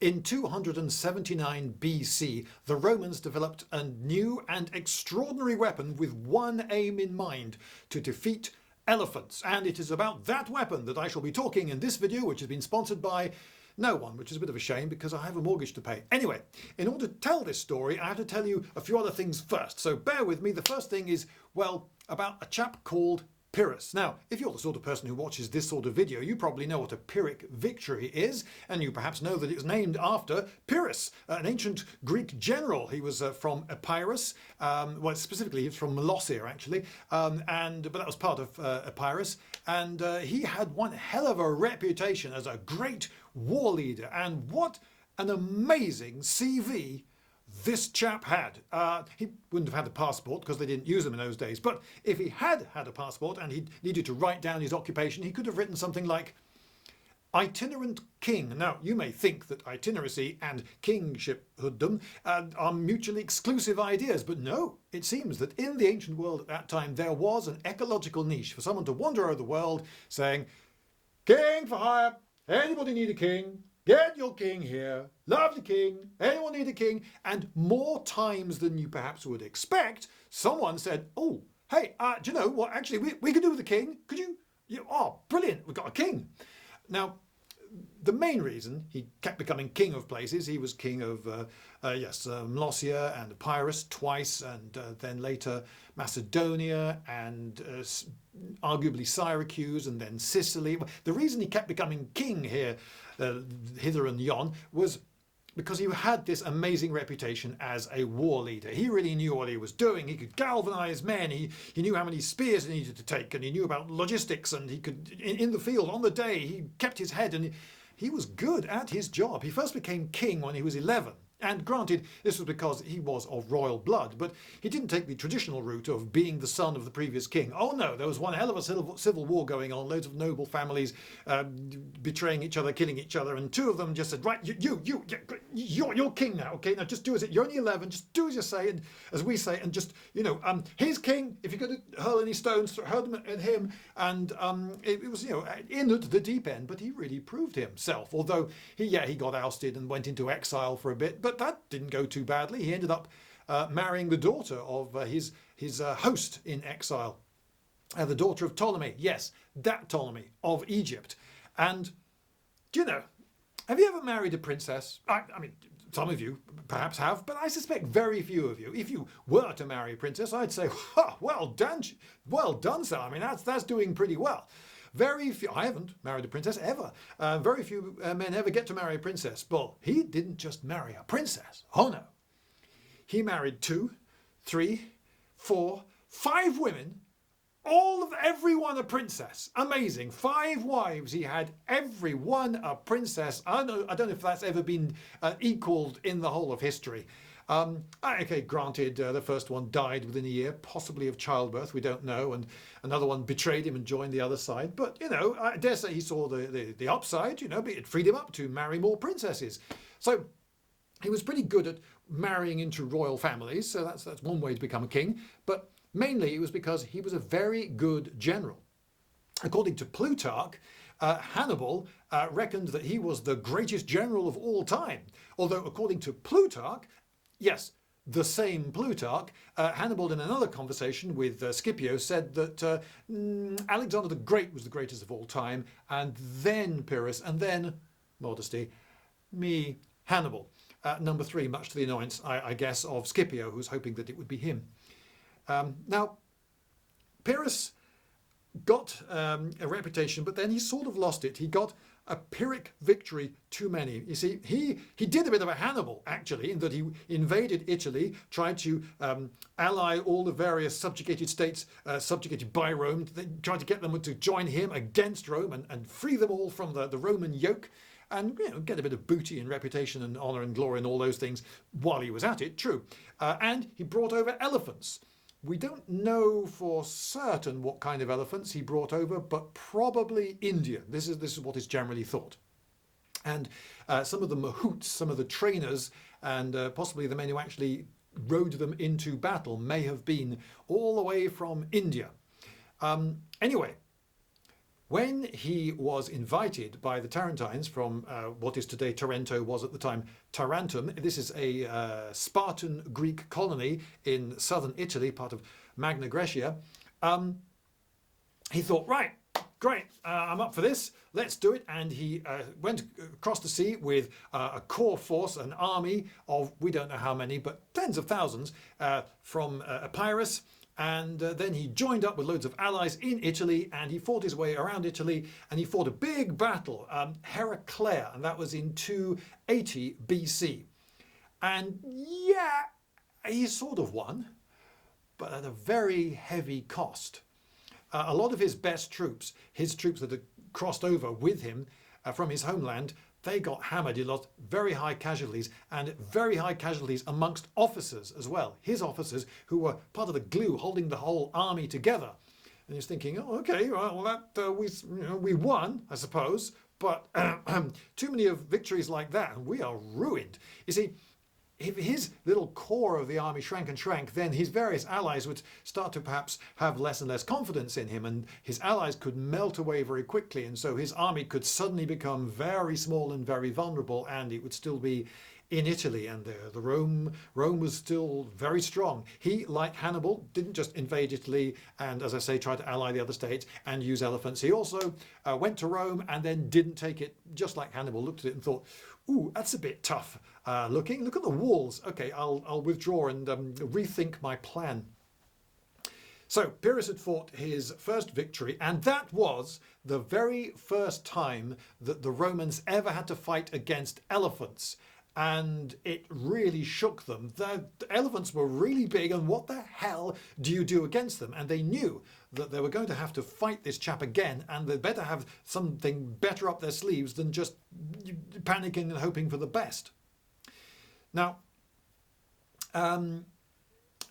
In 279 BC, the Romans developed a new and extraordinary weapon with one aim in mind: to defeat elephants. And it is about that weapon that I shall be talking in this video, which has been sponsored by no one, which is a bit of a shame because I have a mortgage to pay. Anyway, in order to tell this story, I have to tell you a few other things first. So bear with me. The first thing is, well, about a chap called Pyrrhus. Now, if you're the sort of person who watches this sort of video, you probably know what a Pyrrhic victory is, and you perhaps know that it's named after Pyrrhus, an ancient Greek general. He was from Epirus, well, specifically he was from Molossia, actually, but that was part of Epirus, and he had one hell of a reputation as a great war leader, and what an amazing CV this chap had. He wouldn't have had a passport because they didn't use them in those days, but if he had had a passport and he needed to write down his occupation, he could have written something like itinerant king. Now, you may think that itineracy and kingshiphoodom are mutually exclusive ideas, but no, it seems that in the ancient world at that time there was an ecological niche for someone to wander over the world saying, "King for hire, anybody need a king? Get your king here. Lovely king. Anyone need a king?" And more times than you perhaps would expect, someone said, "Oh, hey, do you know what? Actually, we could do with a king. Could you? Oh, brilliant. We've got a king." Now, the main reason he kept becoming king of places, he was king of, Molossia and Epirus twice, and then later Macedonia and arguably Syracuse and then Sicily. The reason he kept becoming king here, hither and yon, was because he had this amazing reputation as a war leader. He really knew what he was doing. He could galvanize men. He knew how many spears he needed to take, and he knew about logistics, and he could, in the field, on the day, he kept his head, and he was good at his job. He first became king when he was 11. And granted, this was because he was of royal blood, but he didn't take the traditional route of being the son of the previous king. Oh no, there was one hell of a civil war going on, loads of noble families betraying each other, killing each other, and two of them just said, "Right, you're king now, okay? Now just do as it. You're only 11, just do as you say, and as we say, and just, he's king. If you're going to hurl any stones, hurl them at him." And it was, in at the deep end, but he really proved himself. Although he got ousted and went into exile for a bit, but that didn't go too badly. He ended up marrying the daughter of his host in exile, the daughter of Ptolemy. Yes, that Ptolemy of Egypt. And have you ever married a princess? I mean, some of you perhaps have, but I suspect very few of you. If you were to marry a princess, I'd say, well done, sir. I mean, that's doing pretty well. Very few, I haven't married a princess ever. Very few men ever get to marry a princess. Well, he didn't just marry a princess. Oh no. He married 2, 3, 4, 5 women, everyone a princess. Amazing. 5 wives he had, every one a princess. I don't know if that's ever been equaled in the whole of history. Okay, granted, the first one died within a year, possibly of childbirth, we don't know, and another one betrayed him and joined the other side. But, I dare say he saw the upside, but it freed him up to marry more princesses. So he was pretty good at marrying into royal families, so that's one way to become a king. But mainly it was because he was a very good general. According to Plutarch, Hannibal reckoned that he was the greatest general of all time. Although, according to Plutarch, yes, the same Plutarch, Hannibal in another conversation with Scipio said that Alexander the Great was the greatest of all time, and then Pyrrhus, and then, modesty, me, Hannibal. Number 3, much to the annoyance, I guess, of Scipio, who's hoping that it would be him. Now, Pyrrhus got a reputation, but then he sort of lost it. He got a Pyrrhic victory too many. You see, he did a bit of a Hannibal, actually, in that he invaded Italy, tried to ally all the various subjugated states subjugated by Rome, tried to get them to join him against Rome and free them all from the Roman yoke, and get a bit of booty and reputation and honour and glory and all those things while he was at it, true. And he brought over elephants. We don't know for certain what kind of elephants he brought over, but probably Indian. This is what is generally thought. And some of the mahouts, some of the trainers, and possibly the men who actually rode them into battle may have been all the way from India. Anyway, When he was invited by the Tarentines from what is today Taranto, was at the time Tarentum, this is a Spartan Greek colony in southern Italy, part of Magna Graecia, he thought, right, great, I'm up for this, let's do it. And he went across the sea with a core force, an army of, we don't know how many, but tens of thousands from Pyrrhus. And then he joined up with loads of allies in Italy, and he fought his way around Italy, and he fought a big battle, Heraclea, and that was in 280 BC. And yeah, he sort of won, but at a very heavy cost. A lot of his best troops, his troops that had crossed over with him from his homeland, they got hammered. He lost very high casualties, and very high casualties amongst officers as well. His officers, who were part of the glue holding the whole army together. And he's thinking, oh, okay, well, that we won, I suppose, but too many of victories like that, and we are ruined. You see, if his little core of the army shrank and shrank, then his various allies would start to perhaps have less and less confidence in him, and his allies could melt away very quickly, and so his army could suddenly become very small and very vulnerable, and it would still be in Italy, and the Rome was still very strong. He, like Hannibal, didn't just invade Italy and, as I say, try to ally the other states and use elephants. He also went to Rome and then didn't take it, just like Hannibal, looked at it and thought, ooh, that's a bit tough looking. Look at the walls. Okay, I'll withdraw and rethink my plan. So Pyrrhus had fought his first victory, and that was the very first time that the Romans ever had to fight against elephants. And it really shook them. The elephants were really big, and what the hell do you do against them? And they knew that they were going to have to fight this chap again, and they'd better have something better up their sleeves than just panicking and hoping for the best. Now,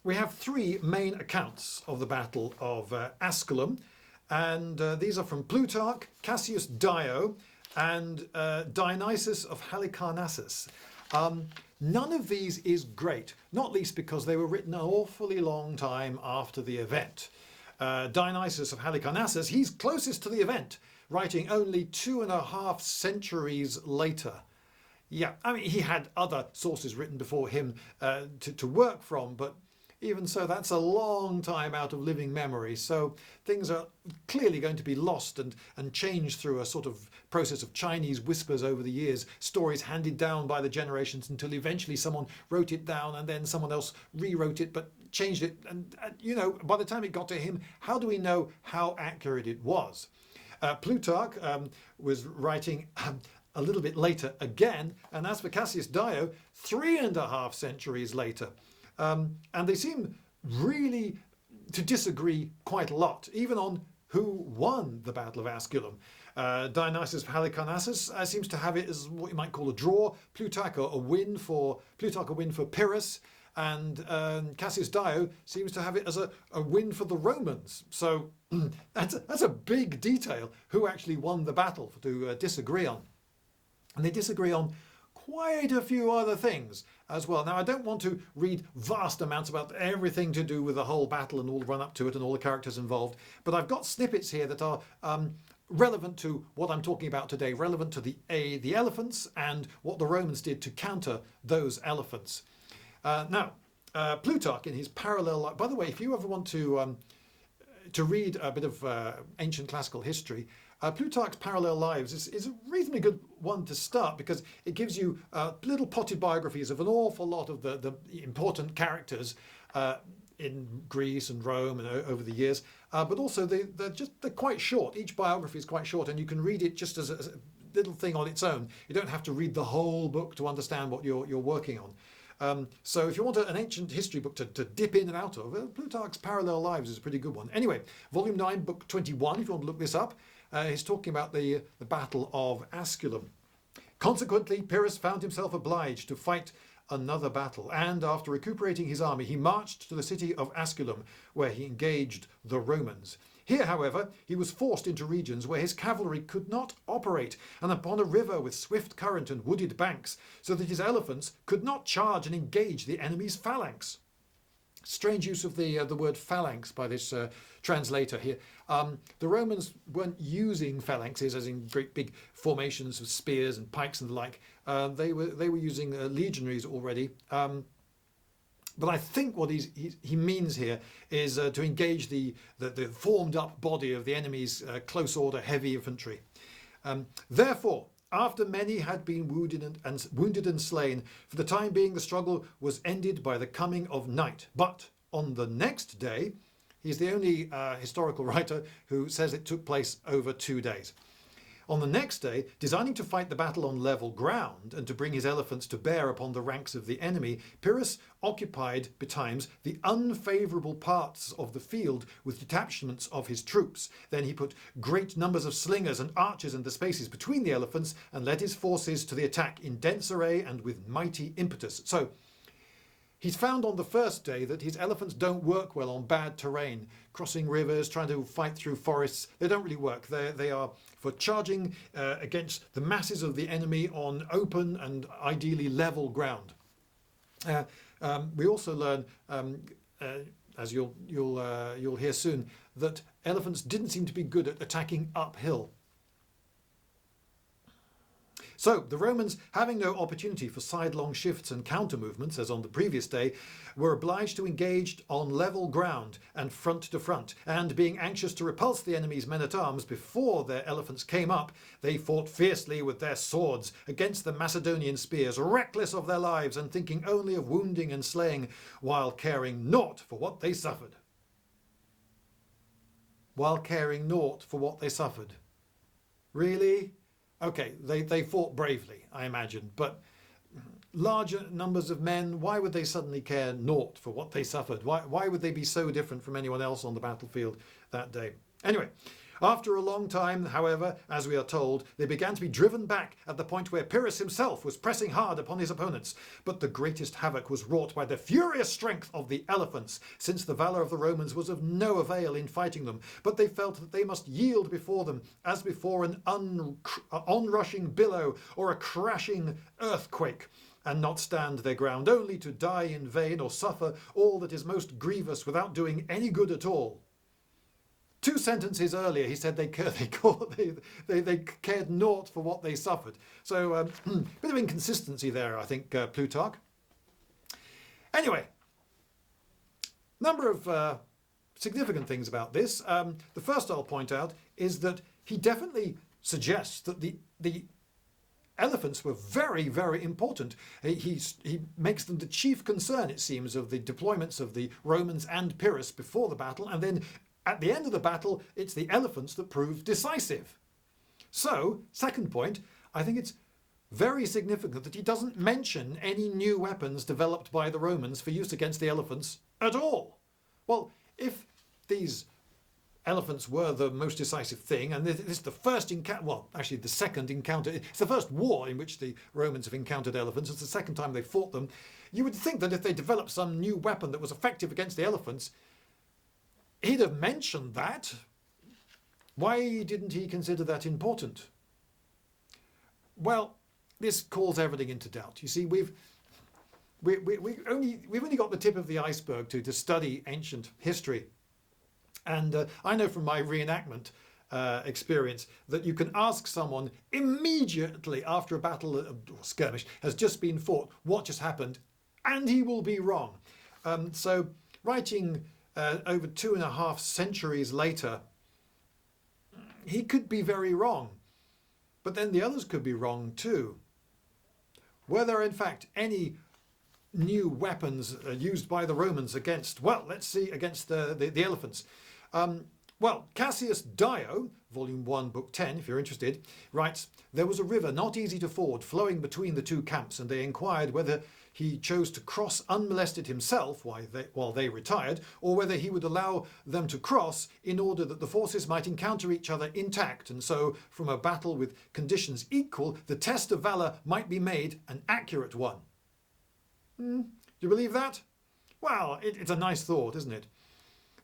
we have three main accounts of the Battle of Asculum, and these are from Plutarch, Cassius Dio, and Dionysius of Halicarnassus. None of these is great, not least because they were written an awfully long time after the event. Dionysius of Halicarnassus, he's closest to the event, writing only 2.5 centuries later. Yeah, I mean, he had other sources written before him to work from, but even so, that's a long time out of living memory. So things are clearly going to be lost and changed through a sort of process of Chinese whispers over the years, stories handed down by the generations until eventually someone wrote it down and then someone else rewrote it but changed it. And you know, by the time it got to him, how do we know how accurate it was? Plutarch was writing a little bit later again, and as for Cassius Dio, 3.5 centuries later. And they seem really to disagree quite a lot, even on who won the Battle of Asculum. Dionysius of Halicarnassus seems to have it as what you might call a draw. Plutarch a win for Pyrrhus, and Cassius Dio seems to have it as a win for the Romans. So that's a big detail who actually won the battle to disagree on. And they disagree on quite a few other things as well. Now, I don't want to read vast amounts about everything to do with the whole battle and all the run up to it and all the characters involved, but I've got snippets here that are relevant to what I'm talking about today, relevant to the elephants and what the Romans did to counter those elephants. Now, Plutarch in his parallel, by the way, if you ever want to read a bit of ancient classical history, Plutarch's Parallel Lives is a reasonably good one to start because it gives you little potted biographies of an awful lot of the important characters in Greece and Rome and over the years. But also they're quite short. Each biography is quite short, and you can read it just as a little thing on its own. You don't have to read the whole book to understand what you're working on. So if you want an ancient history book to dip in and out of, Plutarch's Parallel Lives is a pretty good one. Anyway, Volume 9, Book 21, if you want to look this up. He's talking about the Battle of Asculum. Consequently, Pyrrhus found himself obliged to fight another battle, and after recuperating his army, he marched to the city of Asculum, where he engaged the Romans. Here, however, he was forced into regions where his cavalry could not operate, and upon a river with swift current and wooded banks, so that his elephants could not charge and engage the enemy's phalanx. Strange use of the word phalanx by this translator here. The Romans weren't using phalanxes as in great big formations of spears and pikes and the like. They were using legionaries already. But I think what he means here is to engage the formed up body of the enemy's close order heavy infantry. Therefore, after many had been wounded and slain, for the time being the struggle was ended by the coming of night. But on the next day, he's the only historical writer who says it took place over 2 days. On the next day, designing to fight the battle on level ground and to bring his elephants to bear upon the ranks of the enemy, Pyrrhus occupied betimes the unfavourable parts of the field with detachments of his troops. Then he put great numbers of slingers and archers in the spaces between the elephants and led his forces to the attack in dense array and with mighty impetus. So he's found on the first day that his elephants don't work well on bad terrain. Crossing rivers, trying to fight through forests, they don't really work. They are for charging against the masses of the enemy on open and ideally level ground. We also learn, as you'll hear soon, that elephants didn't seem to be good at attacking uphill. So the Romans, having no opportunity for sidelong shifts and counter movements as on the previous day, were obliged to engage on level ground and front to front, and being anxious to repulse the enemy's men-at-arms before their elephants came up, they fought fiercely with their swords against the Macedonian spears, reckless of their lives and thinking only of wounding and slaying, while caring naught for what they suffered. While caring naught for what they suffered. Really? Okay, they fought bravely, I imagine, but larger numbers of men, why would they suddenly care naught for what they suffered? Why would they be so different from anyone else on the battlefield that day? Anyway, after a long time, however, as we are told, they began to be driven back at the point where Pyrrhus himself was pressing hard upon his opponents. But the greatest havoc was wrought by the furious strength of the elephants, since the valour of the Romans was of no avail in fighting them, but they felt that they must yield before them, as before an onrushing billow or a crashing earthquake, and not stand their ground, only to die in vain or suffer all that is most grievous without doing any good at all. 2 sentences earlier, he said they cared naught for what they suffered. So, bit of inconsistency there, I think, Plutarch. Anyway, number of significant things about this. The first I'll point out is that he definitely suggests that the elephants were very, very important. He makes them the chief concern, it seems, of the deployments of the Romans and Pyrrhus before the battle, and then at the end of the battle, it's the elephants that prove decisive. So, second point, I think it's very significant that he doesn't mention any new weapons developed by the Romans for use against the elephants at all. Well, if these elephants were the most decisive thing, and this is the first encounter, well, actually the second encounter, it's the first war in which the Romans have encountered elephants, it's the second time they fought them, you would think that if they developed some new weapon that was effective against the elephants, he'd have mentioned that. Why didn't he consider that important? Well, this calls everything into doubt. You see, we've only got the tip of the iceberg to study ancient history. And I know from my reenactment experience that you can ask someone immediately after a battle or skirmish has just been fought what just happened, and he will be wrong. So writing over 2.5 centuries later, he could be very wrong. But then the others could be wrong too. Were there in fact any new weapons used by the Romans against, well, let's see, against the elephants? Well, Cassius Dio, Volume 1, Book 10, if you're interested, writes, there was a river not easy to ford flowing between the 2 camps, and they inquired whether he chose to cross unmolested himself while they retired, or whether he would allow them to cross in order that the forces might encounter each other intact, and so, from a battle with conditions equal, the test of valour might be made an accurate one. Do you believe that? Well, it's a nice thought, isn't it?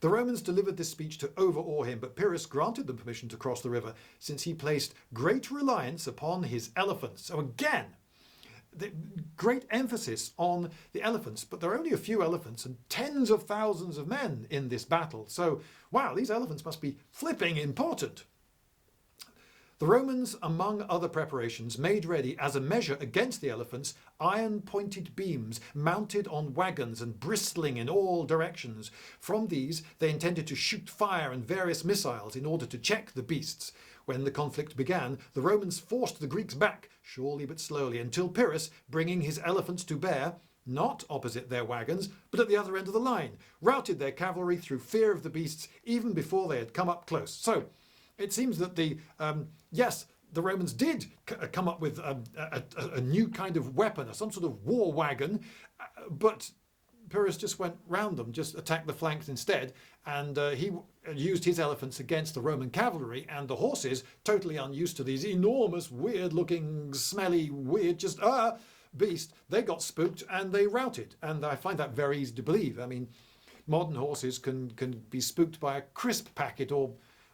The Romans delivered this speech to overawe him, but Pyrrhus granted them permission to cross the river, since he placed great reliance upon his elephants. So again, the great emphasis on the elephants, but there are only a few elephants and tens of thousands of men in this battle. So, wow, these elephants must be flipping important. The Romans, among other preparations, made ready as a measure against the elephants iron-pointed beams mounted on wagons and bristling in all directions. From these they intended to shoot fire and various missiles in order to check the beasts. When the conflict began, the Romans forced the Greeks back, surely but slowly, until Pyrrhus, bringing his elephants to bear, not opposite their wagons, but at the other end of the line, routed their cavalry through fear of the beasts even before they had come up close. So, it seems that yes, the Romans did come up with a new kind of weapon, some sort of war wagon, but Pyrrhus just went round them, just attacked the flanks instead, and he used his elephants against the Roman cavalry, and the horses, totally unused to these enormous, weird-looking, smelly, beast, they got spooked and they routed, and I find that very easy to believe. I mean, modern horses can be spooked by a crisp packet or,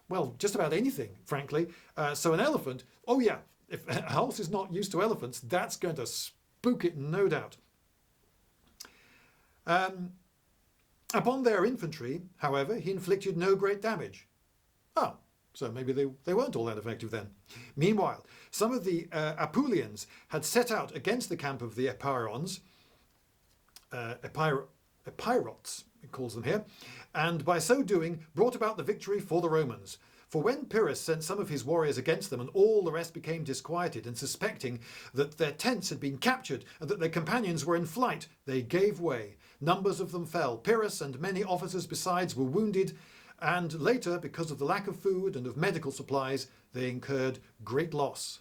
well, just about anything, frankly. So an elephant, oh yeah, if a horse is not used to elephants, that's going to spook it, no doubt. Upon their infantry, however, he inflicted no great damage. Oh, so maybe they weren't all that effective then. Meanwhile, some of the Apulians had set out against the camp of the Epirons, Epirots, it calls them here, and by so doing brought about the victory for the Romans. For when Pyrrhus sent some of his warriors against them and all the rest became disquieted and suspecting that their tents had been captured and that their companions were in flight, they gave way. Numbers of them fell. Pyrrhus and many officers besides were wounded, and later, because of the lack of food and of medical supplies, they incurred great loss.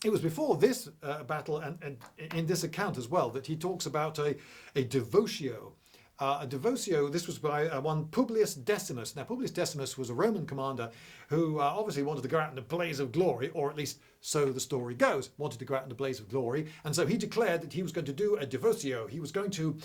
It was before this battle and in this account as well that he talks about a devotio. A devotio, this was by one Publius Decimus. Now, Publius Decimus was a Roman commander who obviously wanted to go out in a blaze of glory, or at least so the story goes, wanted to go out in a blaze of glory. And so he declared that he was going to do a devotio. He was going to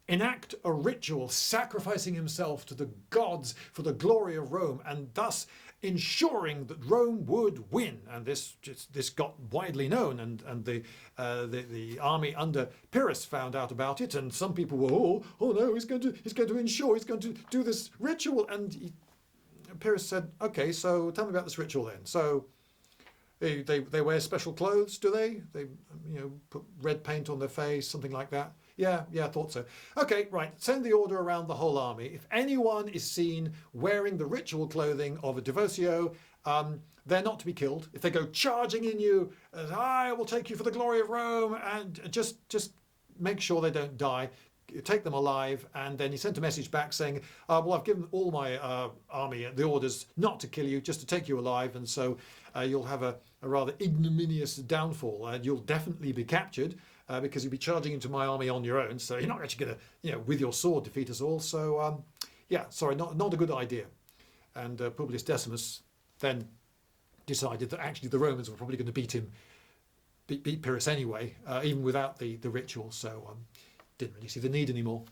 enact a ritual, sacrificing himself to the gods for the glory of Rome, and thus ensuring that Rome would win. And this got widely known, and the army under Pyrrhus found out about it, and some people were, oh no, he's going to ensure, he's going to do this ritual. And Pyrrhus said, okay, so tell me about this ritual then. So they wear special clothes, do they? They put red paint on their face, something like that. Yeah, I thought so. Okay, right, send the order around the whole army. If anyone is seen wearing the ritual clothing of a devotio, they're not to be killed. If they go charging in you, I will take you for the glory of Rome, and just make sure they don't die. Take them alive. And then he sent a message back saying, well, I've given all my army the orders not to kill you, just to take you alive, and so you'll have a rather ignominious downfall, and you'll definitely be captured. Because you'll be charging into my army on your own, so you're not actually going to, with your sword defeat us all. So, sorry, not a good idea. And Publius Decimus then decided that actually the Romans were probably going to beat Pyrrhus anyway, even without the ritual. So, didn't really see the need anymore.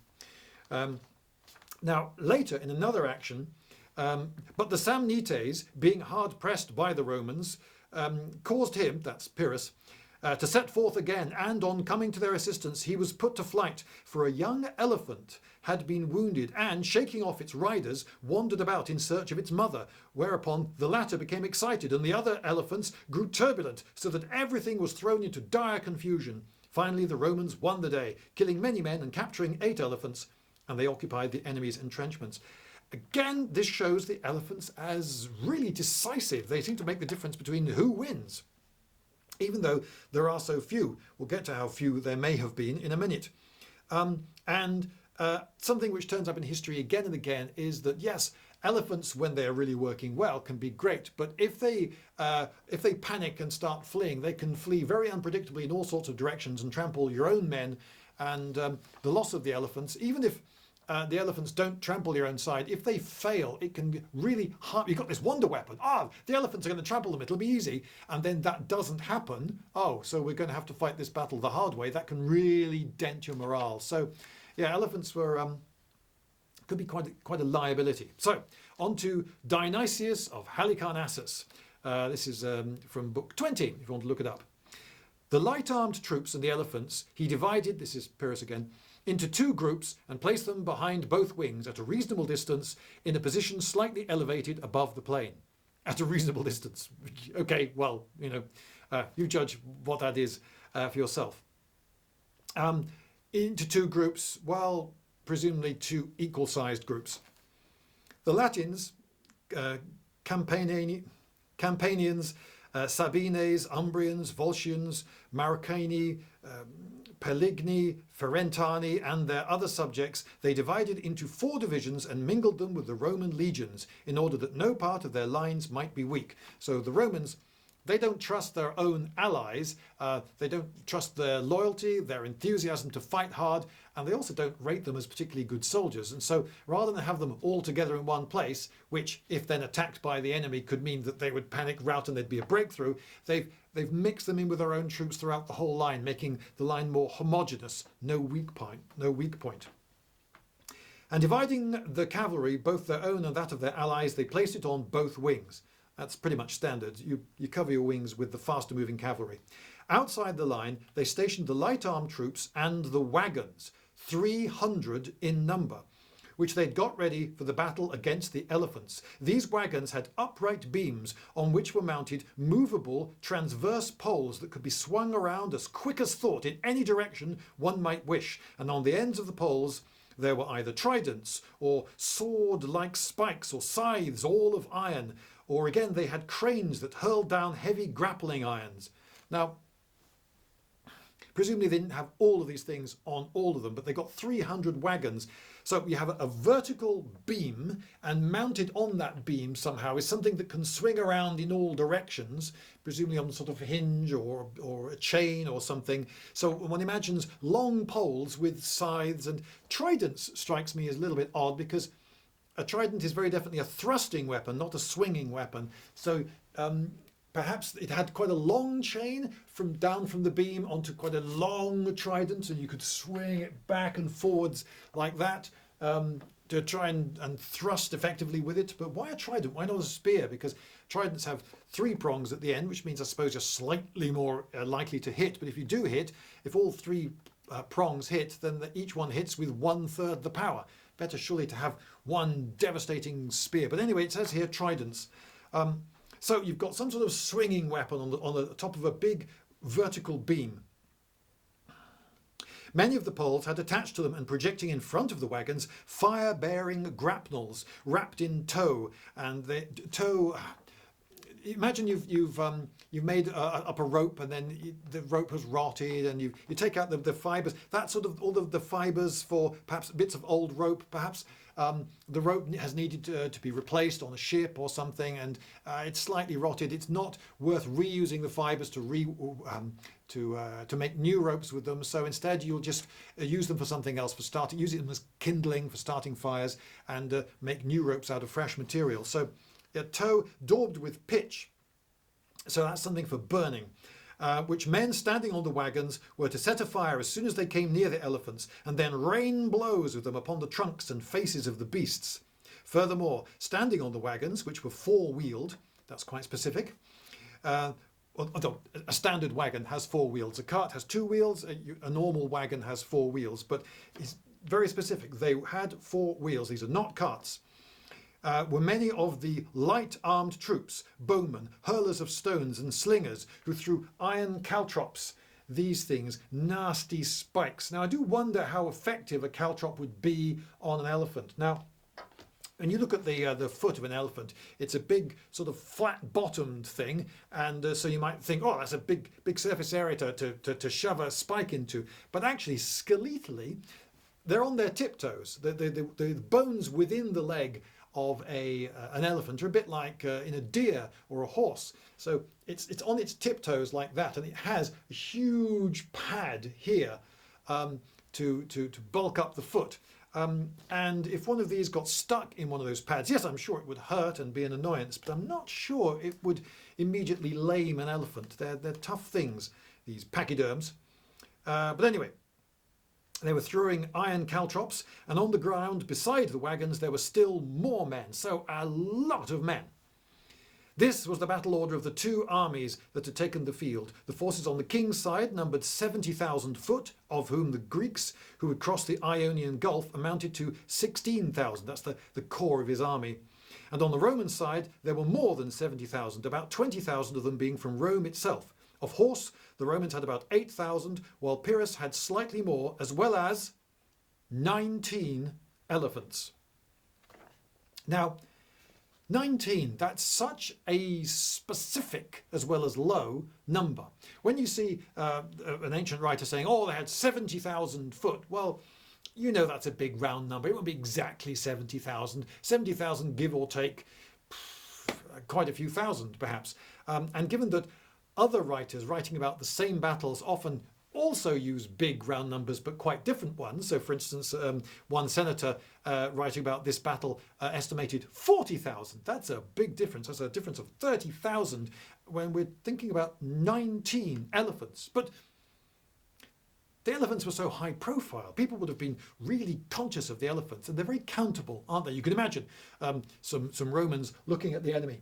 Now, later in another action, but the Samnites, being hard pressed by the Romans, caused him, that's Pyrrhus, to set forth again, and on coming to their assistance he was put to flight, for a young elephant had been wounded and, shaking off its riders, wandered about in search of its mother, whereupon the latter became excited and the other elephants grew turbulent, so that everything was thrown into dire confusion. Finally the Romans won the day, killing many men and capturing 8 elephants, and they occupied the enemy's entrenchments. Again, this shows the elephants as really decisive. They seem to make the difference between who wins, even though there are so few. We'll get to how few there may have been in a minute. Something which turns up in history again and again is that, yes, elephants, when they're really working well, can be great, but if they panic and start fleeing, they can flee very unpredictably in all sorts of directions and trample your own men. And the loss of the elephants, even if the elephants don't trample your own side, if they fail, it can really harm. You've got this wonder weapon. The elephants are going to trample them, it'll be easy. And then that doesn't happen. So we're going to have to fight this battle the hard way. That can really dent your morale. So yeah, elephants were could be quite a liability. So on to Dionysius of Halicarnassus. This is from book 20, if you want to look it up. The light-armed troops and the elephants he divided, this is Pyrrhus again, into two groups and placed them behind both wings at a reasonable distance in a position slightly elevated above the plain. At a reasonable distance. Okay, well, you judge what that is for yourself. Into two groups, well, presumably two equal-sized groups. The Latins, Campanians, Sabines, Umbrians, Volscians, Marrucani, Peligni, Ferentani, and their other subjects, they divided into 4 divisions and mingled them with the Roman legions in order that no part of their lines might be weak. So the Romans, they don't trust their own allies, they don't trust their loyalty, their enthusiasm to fight hard, and they also don't rate them as particularly good soldiers. And so rather than have them all together in one place, which if then attacked by the enemy could mean that they would panic, rout, and there'd be a breakthrough, they've mixed them in with their own troops throughout the whole line, making the line more homogeneous, no weak point. And dividing the cavalry, both their own and that of their allies, they placed it on both wings. That's pretty much standard. You cover your wings with the faster moving cavalry. Outside the line, they stationed the light armed troops and the wagons, 300 in number, which they'd got ready for the battle against the elephants. These wagons had upright beams on which were mounted movable transverse poles that could be swung around as quick as thought in any direction one might wish. And on the ends of the poles, there were either tridents or sword-like spikes or scythes, all of iron. Or again, they had cranes that hurled down heavy grappling irons. Now, presumably they didn't have all of these things on all of them, but they got 300 wagons. So you have a vertical beam, and mounted on that beam somehow is something that can swing around in all directions, presumably on sort of a hinge or a chain or something. So one imagines long poles with scythes, and tridents strikes me as a little bit odd because a trident is very definitely a thrusting weapon, not a swinging weapon. So perhaps it had quite a long chain down from the beam onto quite a long trident, and you could swing it back and forwards like that to try and thrust effectively with it. But why a trident? Why not a spear? Because tridents have 3 prongs at the end, which means I suppose you're slightly more likely to hit. But if you do hit, if all 3 prongs hit, then each one hits with 1/3 the power. Better surely to have one devastating spear. But anyway, it says here tridents. So you've got some sort of swinging weapon on the top of a big vertical beam. Many of the poles had attached to them and projecting in front of the wagons fire-bearing grapnels wrapped in tow. And the tow, imagine you've made up a rope, and then the rope has rotted, and you take out the fibres. That sort of all of the fibres for perhaps bits of old rope, perhaps the rope has needed to be replaced on a ship or something, and it's slightly rotted. It's not worth reusing the fibres to make new ropes with them. So instead, you'll just use them for something else, use them as kindling for starting fires, and make new ropes out of fresh material. So a tow daubed with pitch. So that's something for burning, which men standing on the wagons were to set afire as soon as they came near the elephants, and then rain blows with them upon the trunks and faces of the beasts. Furthermore, standing on the wagons, which were 4-wheeled, that's quite specific. A standard wagon has 4 wheels. A cart has 2 wheels. A normal wagon has 4 wheels, but it's very specific. They had 4 wheels. These are not carts. Were many of the light-armed troops, bowmen, hurlers of stones and slingers, who threw iron caltrops, these things, nasty spikes. Now I do wonder how effective a caltrop would be on an elephant. Now, when you look at the foot of an elephant, it's a big sort of flat-bottomed thing, and so you might think, oh, that's a big surface area to shove a spike into. But actually, skeletally, they're on their tiptoes. The bones within the leg of an elephant are a bit like in a deer or a horse. So it's on its tiptoes like that, and it has a huge pad here to bulk up the foot. And if one of these got stuck in one of those pads, yes, I'm sure it would hurt and be an annoyance, but I'm not sure it would immediately lame an elephant. They're tough things, these pachyderms. But anyway, they were throwing iron caltrops, and on the ground beside the wagons there were still more men, so a lot of men. This was the battle order of the two armies that had taken the field. The forces on the king's side numbered 70,000 foot, of whom the Greeks who had crossed the Ionian Gulf amounted to 16,000. That's the core of his army. And on the Roman side, there were more than 70,000, about 20,000 of them being from Rome itself. Of horse, the Romans had about 8,000, while Pyrrhus had slightly more, as well as 19 elephants. Now, 19, that's such a specific as well as low number. When you see an ancient writer saying, oh, they had 70,000 foot, well, you know that's a big round number. It won't be exactly 70,000. 70,000, give or take, quite a few thousand perhaps. And given that other writers writing about the same battles often also use big round numbers but quite different ones. So for instance, one senator writing about this battle estimated 40,000. That's a big difference. That's a difference of 30,000 when we're thinking about 19 elephants. But the elephants were so high profile. People would have been really conscious of the elephants, and they're very countable, aren't they? You can imagine some Romans looking at the enemy.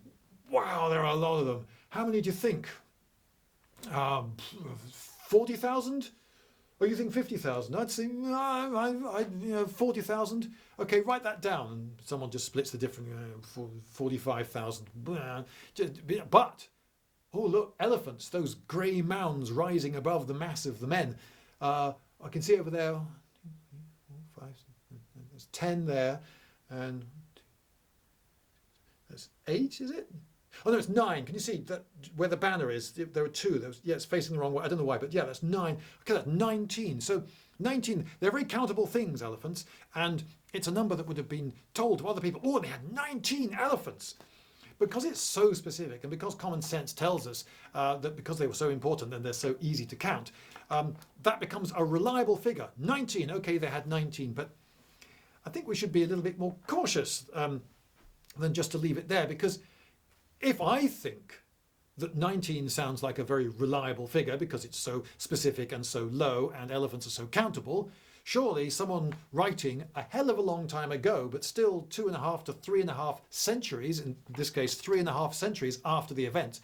Wow, there are a lot of them. How many do you think? 40,000? Or you think 50,000? I'd say 40,000. Okay, write that down. And someone just splits the difference, 45,000. But, oh look, elephants, those grey mounds rising above the mass of the men. I can see over there, 5, there's 10 there, and there's 8, is it? Oh no, it's 9. Can you see that where the banner is? There are 2. Yeah, it's facing the wrong way. I don't know why, but yeah, that's 9. Okay, that's 19. So 19, they're very countable things, elephants, and it's a number that would have been told to other people. Oh, they had 19 elephants. Because it's so specific, and because common sense tells us that because they were so important and they're so easy to count, that becomes a reliable figure. 19, okay, they had 19, but I think we should be a little bit more cautious than just to leave it there, because if I think that 19 sounds like a very reliable figure because it's so specific and so low and elephants are so countable, surely someone writing a hell of a long time ago, but still 2.5 to 3.5 centuries, in this case 3.5 centuries after the event,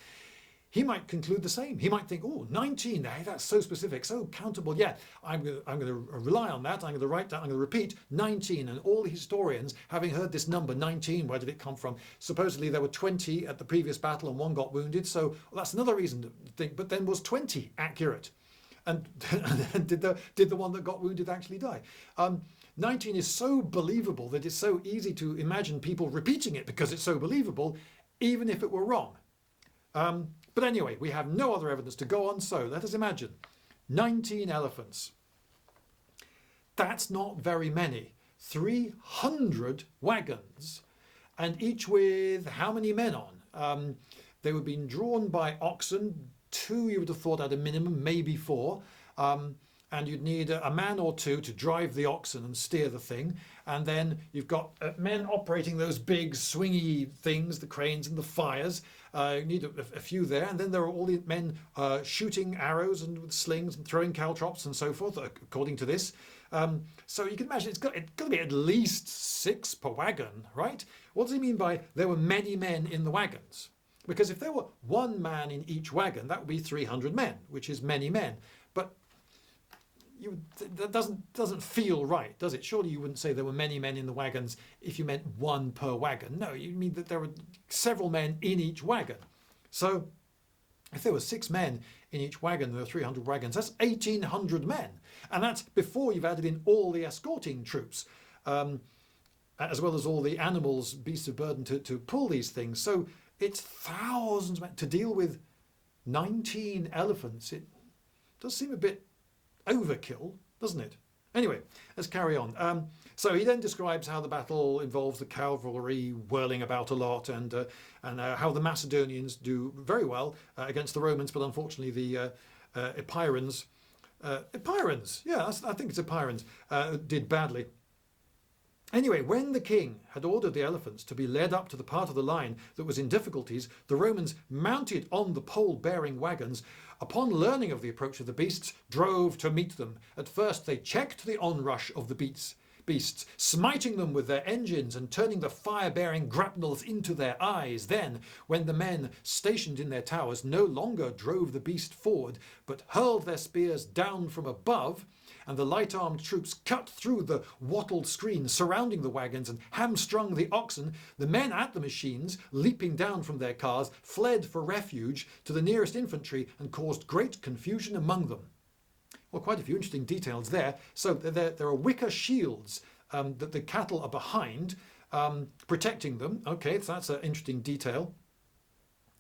he might conclude the same. He might think, oh, 19, hey, that's so specific, so countable. Yeah, I'm going to rely on that. I'm going to write that. I'm going to repeat 19. And all the historians, having heard this number 19, where did it come from? Supposedly there were 20 at the previous battle and one got wounded. So well, that's another reason to think. But then was 20 accurate? And did the one that got wounded actually die? 19 is so believable that it's so easy to imagine people repeating it because it's so believable, even if it were wrong. But anyway, we have no other evidence to go on, so let us imagine 19 elephants. That's not very many. 300 wagons, and each with how many men on? They were being drawn by oxen, 2 you would have thought at a minimum, maybe 4. And you'd need a man or 2 to drive the oxen and steer the thing. And then you've got men operating those big swingy things, the cranes and the fires. You need a few there. And then there are all the men shooting arrows and with slings and throwing caltrops and so forth, according to this. So you can imagine it's got to be at least 6 per wagon, right? What does he mean by there were many men in the wagons? Because if there were 1 man in each wagon, that would be 300 men, which is many men. But that doesn't feel right, does it? Surely you wouldn't say there were many men in the wagons if you meant 1 per wagon. No, you mean that there were several men in each wagon. So if there were 6 men in each wagon, there were 300 wagons, that's 1,800 men. And that's before you've added in all the escorting troops, as well as all the animals, beasts of burden to pull these things. So it's thousands of men to deal with 19 elephants. It does seem a bit overkill, doesn't it? Anyway, let's carry on. So he then describes how the battle involves the cavalry whirling about a lot, and how the Macedonians do very well against the Romans, but unfortunately the Epirans, yeah, I think it's Epirans, did badly. Anyway, when the king had ordered the elephants to be led up to the part of the line that was in difficulties, the Romans, mounted on the pole-bearing wagons, upon learning of the approach of the beasts, drove to meet them. At first they checked the onrush of the beasts, beasts, smiting them with their engines and turning the fire-bearing grapnels into their eyes. Then, when the men stationed in their towers no longer drove the beast forward, but hurled their spears down from above, and the light-armed troops cut through the wattled screen surrounding the wagons and hamstrung the oxen, the men at the machines, leaping down from their cars, fled for refuge to the nearest infantry and caused great confusion among them. Well, quite a few interesting details there. So there are wicker shields that the cattle are behind, protecting them. Okay, so that's an interesting detail.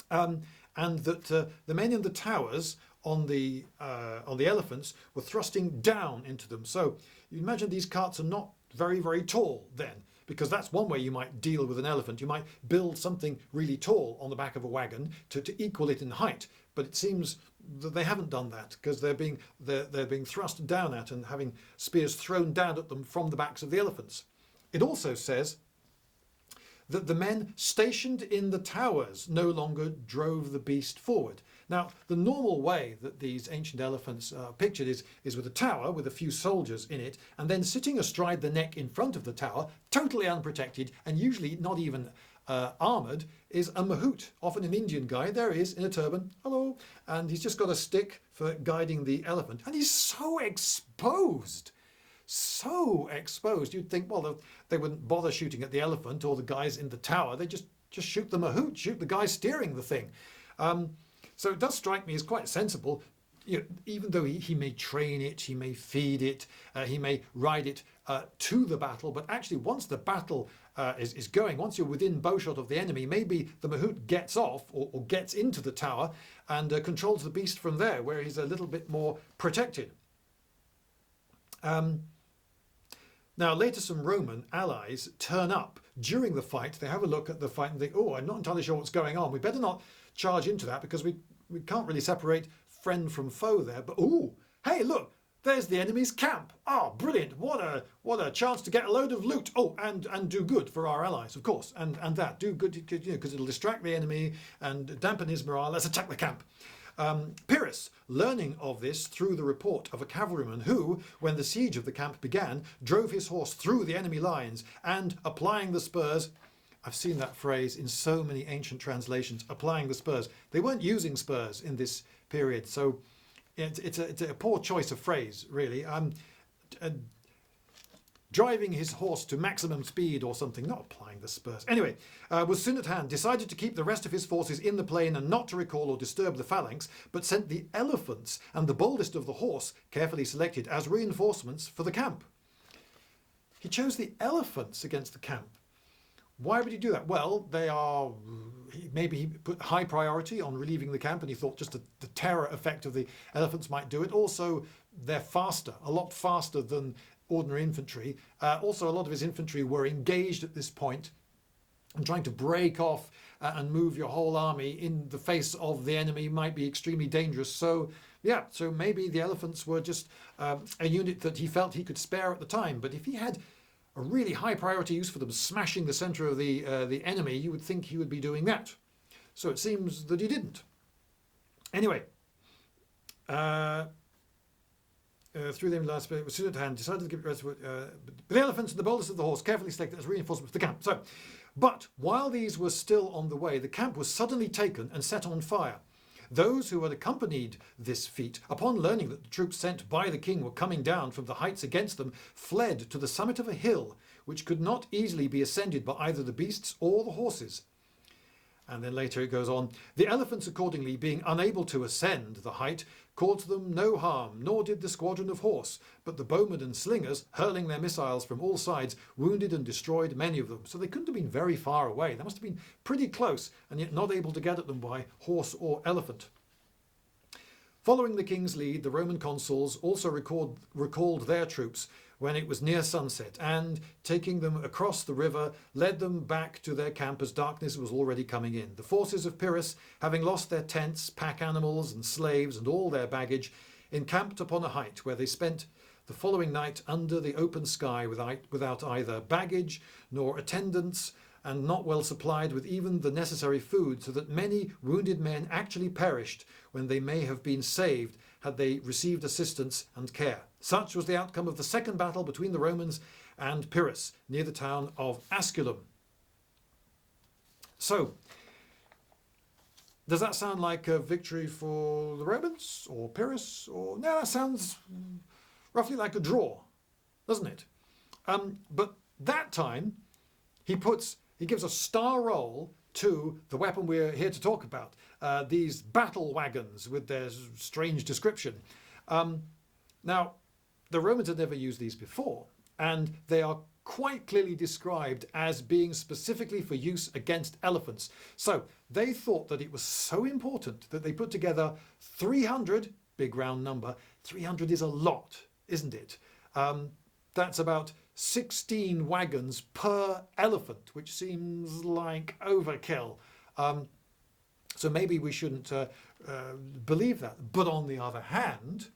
And that the men in the towers on the elephants were thrusting down into them. So you imagine these carts are not very, very tall then, because that's one way you might deal with an elephant. You might build something really tall on the back of a wagon to equal it in height. But it seems that they haven't done that, because they're being thrust down at and having spears thrown down at them from the backs of the elephants. It also says that the men stationed in the towers no longer drove the beast forward. Now, the normal way that these ancient elephants are pictured is with a tower with a few soldiers in it, and then sitting astride the neck in front of the tower, totally unprotected and usually not even armoured, is a mahout, often an Indian guy. There he is in a turban, hello, and he's just got a stick for guiding the elephant, and he's so exposed. So exposed. You'd think, well, they wouldn't bother shooting at the elephant or the guys in the tower. They just shoot the mahout, shoot the guy steering the thing. So it does strike me as quite sensible. You know, even though he may train it, he may feed it, he may ride it to the battle, but actually once the battle is going, once you're within bowshot of the enemy, maybe the mahout gets off or gets into the tower and controls the beast from there, where he's a little bit more protected. Now, later some Roman allies turn up during the fight. They have a look at the fight and think, oh, I'm not entirely sure what's going on. We better not charge into that, because we can't really separate friend from foe there. But, oh, hey, look, there's the enemy's camp. Oh, brilliant. What a chance to get a load of loot. Oh, and do good for our allies, of course. And that, do good, because it'll distract the enemy and dampen his morale. Let's attack the camp. Pyrrhus, learning of this through the report of a cavalryman who, when the siege of the camp began, drove his horse through the enemy lines and, applying the spurs, I've seen that phrase in so many ancient translations, applying the spurs. They weren't using spurs in this period, so it's a poor choice of phrase, really. Driving his horse to maximum speed or something, not applying the spurs. Anyway, was soon at hand, decided to keep the rest of his forces in the plain and not to recall or disturb the phalanx, but sent the elephants and the boldest of the horse, carefully selected, as reinforcements for the camp. He chose the elephants against the camp. Why would he do that? Well, maybe he put high priority on relieving the camp, and he thought just the terror effect of the elephants might do it. Also, they're faster, a lot faster than ordinary infantry. Also, a lot of his infantry were engaged at this point and trying to break off and move your whole army in the face of the enemy might be extremely dangerous. So, yeah, so maybe the elephants were just a unit that he felt he could spare at the time. But if he had a really high priority use for them, smashing the centre of the enemy, you would think he would be doing that. So it seems that he didn't. Anyway, through them last bit, was soon at hand, decided to give it rest. The elephants and the boldest of the horse carefully selected as reinforcements for the camp. So, but while these were still on the way, the camp was suddenly taken and set on fire. Those who had accompanied this feat, upon learning that the troops sent by the king were coming down from the heights against them, fled to the summit of a hill, which could not easily be ascended by either the beasts or the horses. And then later it goes on, the elephants accordingly, being unable to ascend the height, caused them no harm, nor did the squadron of horse, but the bowmen and slingers, hurling their missiles from all sides, wounded and destroyed many of them. So they couldn't have been very far away. They must have been pretty close, and yet not able to get at them by horse or elephant. Following the king's lead, the Roman consuls also recalled their troops when it was near sunset, and, taking them across the river, led them back to their camp as darkness was already coming in. The forces of Pyrrhus, having lost their tents, pack animals and slaves and all their baggage, encamped upon a height where they spent the following night under the open sky without either baggage nor attendants, and not well supplied with even the necessary food, so that many wounded men actually perished when they may have been saved had they received assistance and care. Such was the outcome of the second battle between the Romans and Pyrrhus near the town of Asculum. So, does that sound like a victory for the Romans or Pyrrhus? Or no, that sounds roughly like a draw, doesn't it? But that time he gives a star roll to the weapon we're here to talk about, these battle wagons with their strange description. Now, the Romans had never used these before, and they are quite clearly described as being specifically for use against elephants. So they thought that it was so important that they put together 300, big round number, 300 is a lot, isn't it? That's about 16 wagons per elephant, which seems like overkill. So maybe we shouldn't believe that. But on the other hand,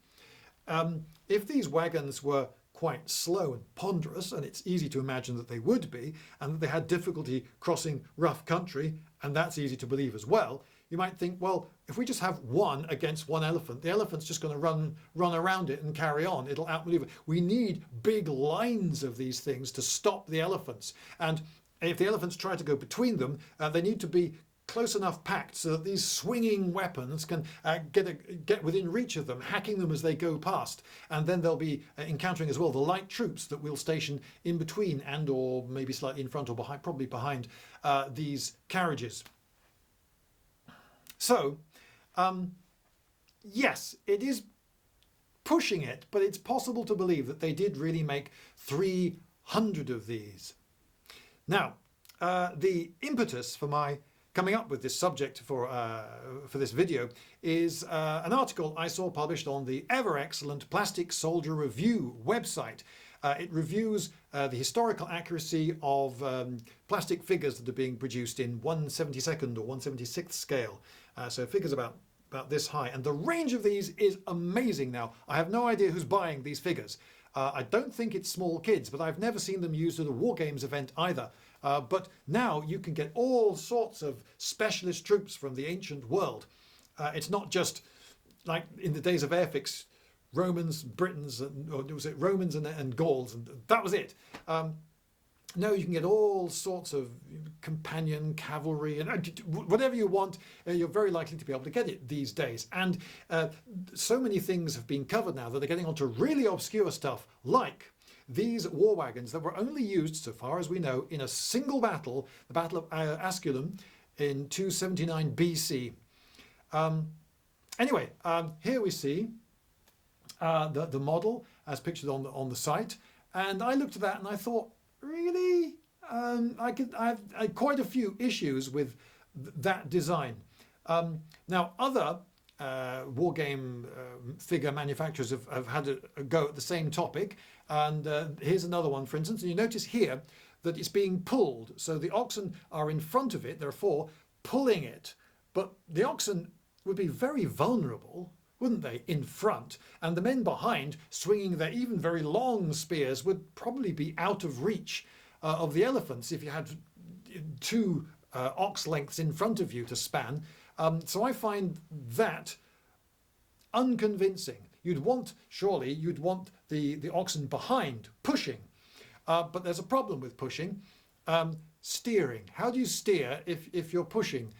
if these wagons were quite slow and ponderous, and it's easy to imagine that they would be, and that they had difficulty crossing rough country, and that's easy to believe as well, you might think, well, if we just have one against one elephant, the elephant's just going to run around it and carry on. It'll outmaneuver. We need big lines of these things to stop the elephants. And if the elephants try to go between them, they need to be close enough packed so that these swinging weapons can get within reach of them, hacking them as they go past. And then they'll be encountering as well the light troops that we'll station in between and or maybe slightly in front or behind, probably behind these carriages. So, yes, it is pushing it, but it's possible to believe that they did really make 300 of these. Now, the impetus for my coming up with this subject for this video is an article I saw published on the ever excellent Plastic Soldier Review website. It reviews the historical accuracy of plastic figures that are being produced in 1/72nd or 1/76th scale. So figures about this high. And the range of these is amazing now. I have no idea who's buying these figures. I don't think it's small kids, but I've never seen them used at a war games event either. But now you can get all sorts of specialist troops from the ancient world. It's not just like in the days of Airfix, Romans, Britons, or was it Romans and Gauls, and that was it. No, you can get all sorts of companion cavalry and whatever you want. You're very likely to be able to get it these days. And so many things have been covered now that they're getting onto really obscure stuff, like these war wagons that were only used, so far as we know, in a single battle, the Battle of Asculum in 279 BC. Anyway, here we see the model as pictured on the site, and I looked at that and I thought, really? I had quite a few issues with that design. Now, other war game figure manufacturers have had a go at the same topic, and here's another one, for instance. And you notice here that it's being pulled, so the oxen are in front of it, therefore pulling it, but the oxen would be very vulnerable, wouldn't they, in front, and the men behind swinging their even very long spears would probably be out of reach of the elephants if you had two ox lengths in front of you to span. So I find that unconvincing. Surely you'd want the oxen behind pushing, but there's a problem with pushing. Steering. How do you steer if you're pushing?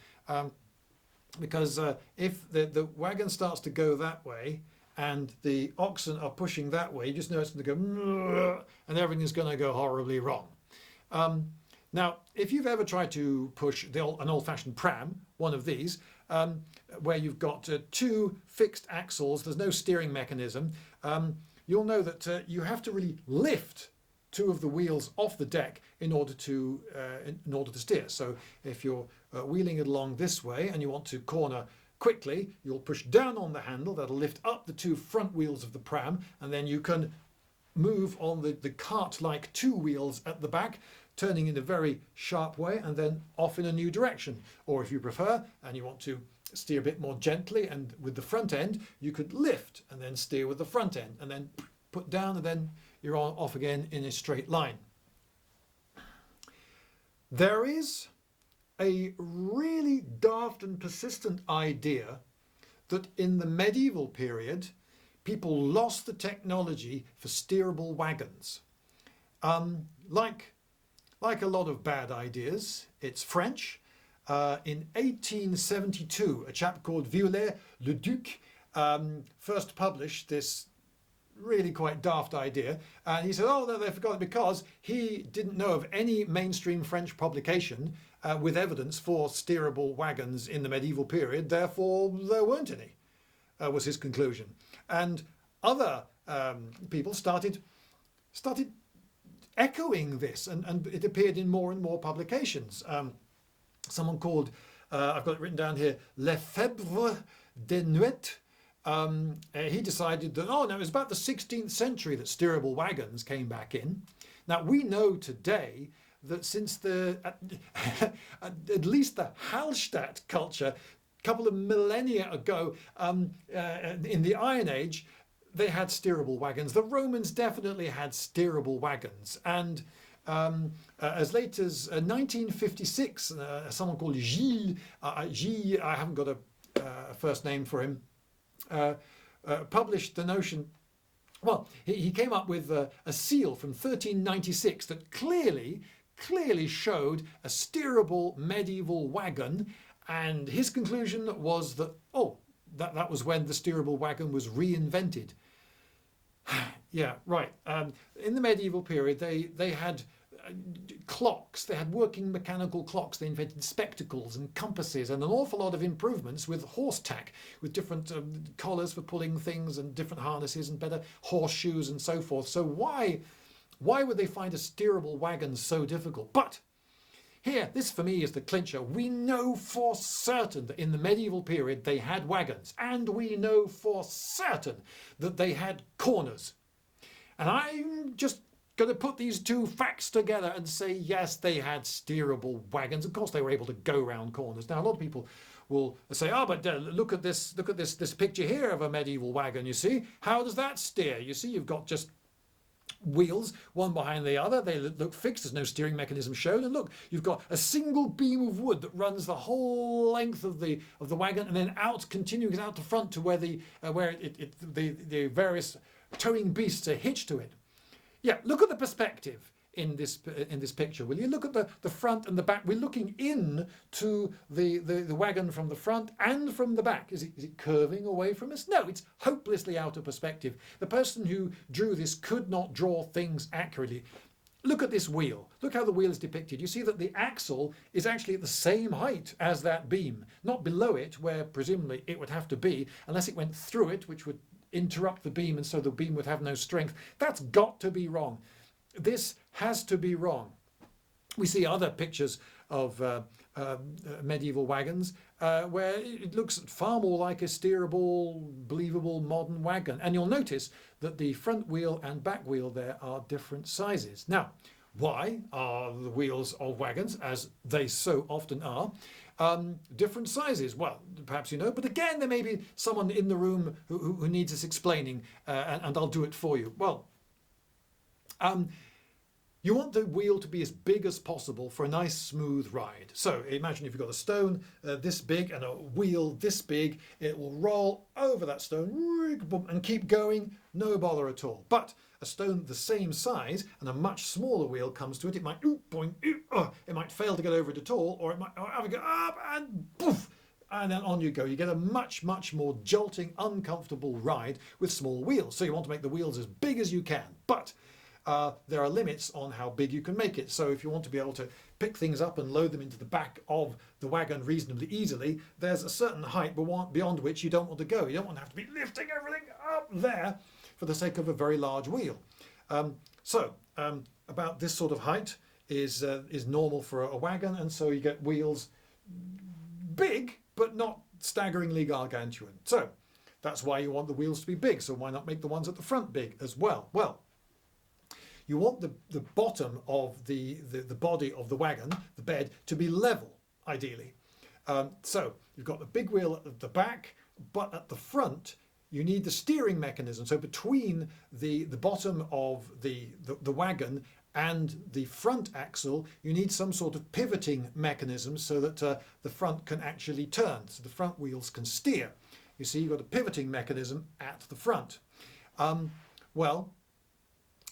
Because if the wagon starts to go that way and the oxen are pushing that way, you just know it's going to go and everything's going to go horribly wrong. Now, if you've ever tried to push an old-fashioned pram, one of these, where you've got two fixed axles, there's no steering mechanism, you'll know that you have to really lift two of the wheels off the deck in order to steer. So if you're wheeling it along this way and you want to corner quickly, you'll push down on the handle, that'll lift up the two front wheels of the pram, and then you can move on the cart-like two wheels at the back, turning in a very sharp way and then off in a new direction. Or if you prefer and you want to steer a bit more gently and with the front end, you could lift and then steer with the front end and then put down, and then you're off again in a straight line. There is a really daft and persistent idea that in the medieval period, people lost the technology for steerable wagons. Like a lot of bad ideas, it's French. In 1872, a chap called Viollet-le-Duc first published this really quite daft idea. And he said, oh, no, they forgot it because he didn't know of any mainstream French publication with evidence for steerable wagons in the medieval period. Therefore, there weren't any, was his conclusion. And other people started echoing this, and it appeared in more and more publications. Someone called, I've got it written down here, Lefebvre Desnouettes. He decided that, oh no, it was about the 16th century that steerable wagons came back in. Now we know today that since at least the Hallstatt culture, a couple of millennia ago, in the Iron Age, they had steerable wagons. The Romans definitely had steerable wagons, and as late as 1956, someone called Gilles, I haven't got a first name for him, published the notion. Well, he came up with a seal from 1396 that clearly showed a steerable medieval wagon, and his conclusion was that, oh, that was when the steerable wagon was reinvented. Yeah, right. In the medieval period, they had clocks, they had working mechanical clocks, they invented spectacles and compasses and an awful lot of improvements with horse tack, with different collars for pulling things and different harnesses and better horseshoes and so forth. So why would they find a steerable wagon so difficult? But here, this for me is the clincher. We know for certain that in the medieval period they had wagons, and we know for certain that they had corners. And I'm just going to put these two facts together and say, yes, they had steerable wagons. Of course, they were able to go round corners. Now, a lot of people will say, oh, but look at this picture here of a medieval wagon, you see. How does that steer? You see, you've got just wheels, one behind the other. They look fixed. There's no steering mechanism shown. And look, you've got a single beam of wood that runs the whole length of the wagon, and then continuing out the front to where the various towing beasts are hitched to it. Yeah, look at the perspective in this picture, will you? Look at the front and the back. We're looking in to the wagon from the front and from the back. Is it curving away from us? No, it's hopelessly out of perspective. The person who drew this could not draw things accurately. Look at this wheel. Look how the wheel is depicted. You see that the axle is actually at the same height as that beam, not below it, where presumably it would have to be, unless it went through it, which would interrupt the beam, and so the beam would have no strength. That's got to be wrong. This has to be wrong. We see other pictures of medieval wagons where it looks far more like a steerable, believable modern wagon. And you'll notice that the front wheel and back wheel there are different sizes. Now, why are the wheels of wagons, as they so often are, different sizes? Well, perhaps you know, but again, there may be someone in the room who needs this explaining, and I'll do it for you. Well, you want the wheel to be as big as possible for a nice smooth ride. So imagine if you've got a stone this big and a wheel this big, it will roll over that stone and keep going, no bother at all. But a stone the same size and a much smaller wheel comes to it, it might it might fail to get over it at all, or it might have to go up and poof, and then on you go. You get a much more jolting, uncomfortable ride with small wheels. So you want to make the wheels as big as you can, but there are limits on how big you can make it. So if you want to be able to pick things up and load them into the back of the wagon reasonably easily, there's a certain height beyond which you don't want to go. You don't want to have to be lifting everything up there for the sake of a very large wheel. About this sort of height is normal for a wagon, and so you get wheels big but not staggeringly gargantuan. So that's why you want the wheels to be big. So why not make the ones at the front big as well? Well, you want the bottom of the body of the wagon, the bed, to be level, ideally. So you've got the big wheel at the back, but at the front you need the steering mechanism. So between the bottom of the wagon and the front axle, you need some sort of pivoting mechanism so that the front can actually turn, so the front wheels can steer. You see, you've got a pivoting mechanism at the front.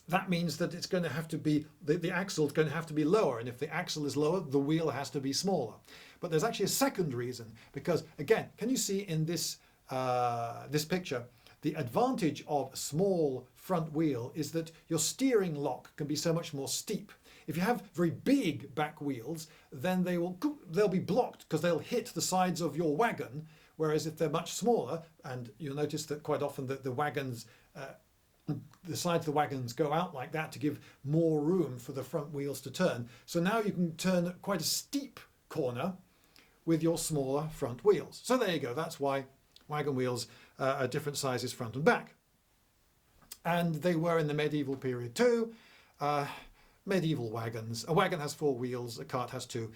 that means that it's going to have to be, the axle is going to have to be lower. And if the axle is lower, the wheel has to be smaller. But there's actually a second reason, because again, can you see in this, this picture, the advantage of a small front wheel is that your steering lock can be so much more steep. If you have very big back wheels, then they'll be blocked because they'll hit the sides of your wagon. Whereas if they're much smaller, and you'll notice that quite often the wagons, the sides of the wagons go out like that to give more room for the front wheels to turn. So now you can turn quite a steep corner with your smaller front wheels. So there you go. That's why wagon wheels are different sizes front and back. And they were in the medieval period too. Medieval wagons. A wagon has 4 wheels, a cart has 2.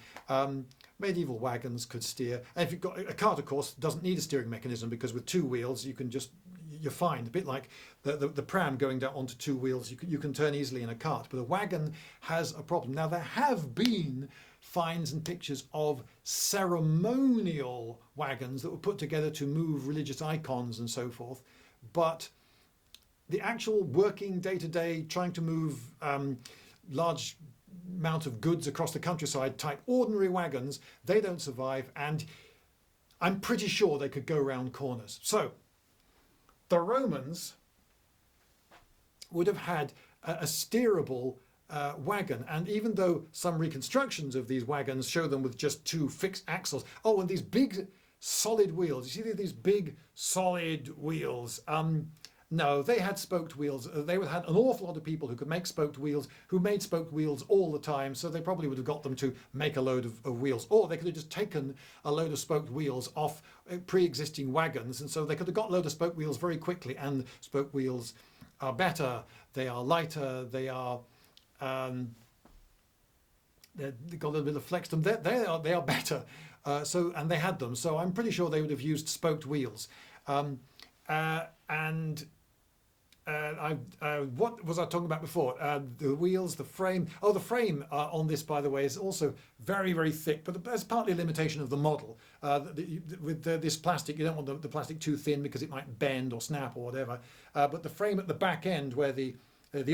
Medieval wagons could steer. And if you've got a cart, of course, doesn't need a steering mechanism, because with 2 wheels you can just, you're fine. A bit like the pram going down onto 2 wheels, you can turn easily in a cart. But a wagon has a problem. Now there have been finds and pictures of ceremonial wagons that were put together to move religious icons and so forth. But the actual working day-to-day, trying to move large amount of goods across the countryside type ordinary wagons, they don't survive, and I'm pretty sure they could go around corners. So the Romans would have had a steerable wagon, and even though some reconstructions of these wagons show them with just 2 fixed axles, oh, and these big solid wheels, you see these big solid wheels, no, they had spoked wheels. They had an awful lot of people who could make spoked wheels, who made spoked wheels all the time, so they probably would have got them to make a load of wheels. Or they could have just taken a load of spoked wheels off pre-existing wagons, and so they could have got a load of spoked wheels very quickly, and spoked wheels are better, they are lighter, they are... they've got a little bit of flex to them. They are better. And they had them, so I'm pretty sure they would have used spoked wheels. What was I talking about before? The wheels, the frame. Oh, the frame on this, by the way, is also very, very thick, but that's partly a limitation of the model. With this plastic, you don't want the plastic too thin because it might bend or snap or whatever. But the frame at the back end, where the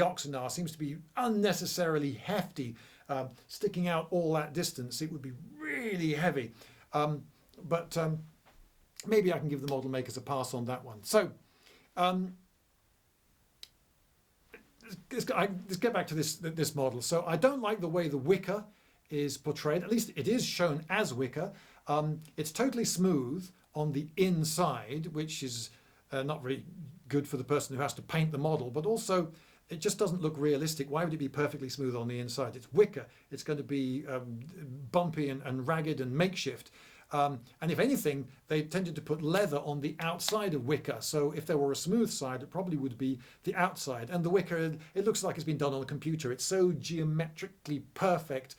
oxen are, seems to be unnecessarily hefty. Sticking out all that distance, it would be really heavy. But maybe I can give the model makers a pass on that one. So let's get back to this model. So I don't like the way the wicker is portrayed. At least it is shown as wicker. It's totally smooth on the inside, which is not very good for the person who has to paint the model, but also it just doesn't look realistic. Why would it be perfectly smooth on the inside? It's wicker. It's going to be bumpy and ragged and makeshift. And if anything, they tended to put leather on the outside of wicker. So if there were a smooth side, it probably would be the outside. And the wicker, it looks like it's been done on a computer. It's so geometrically perfect.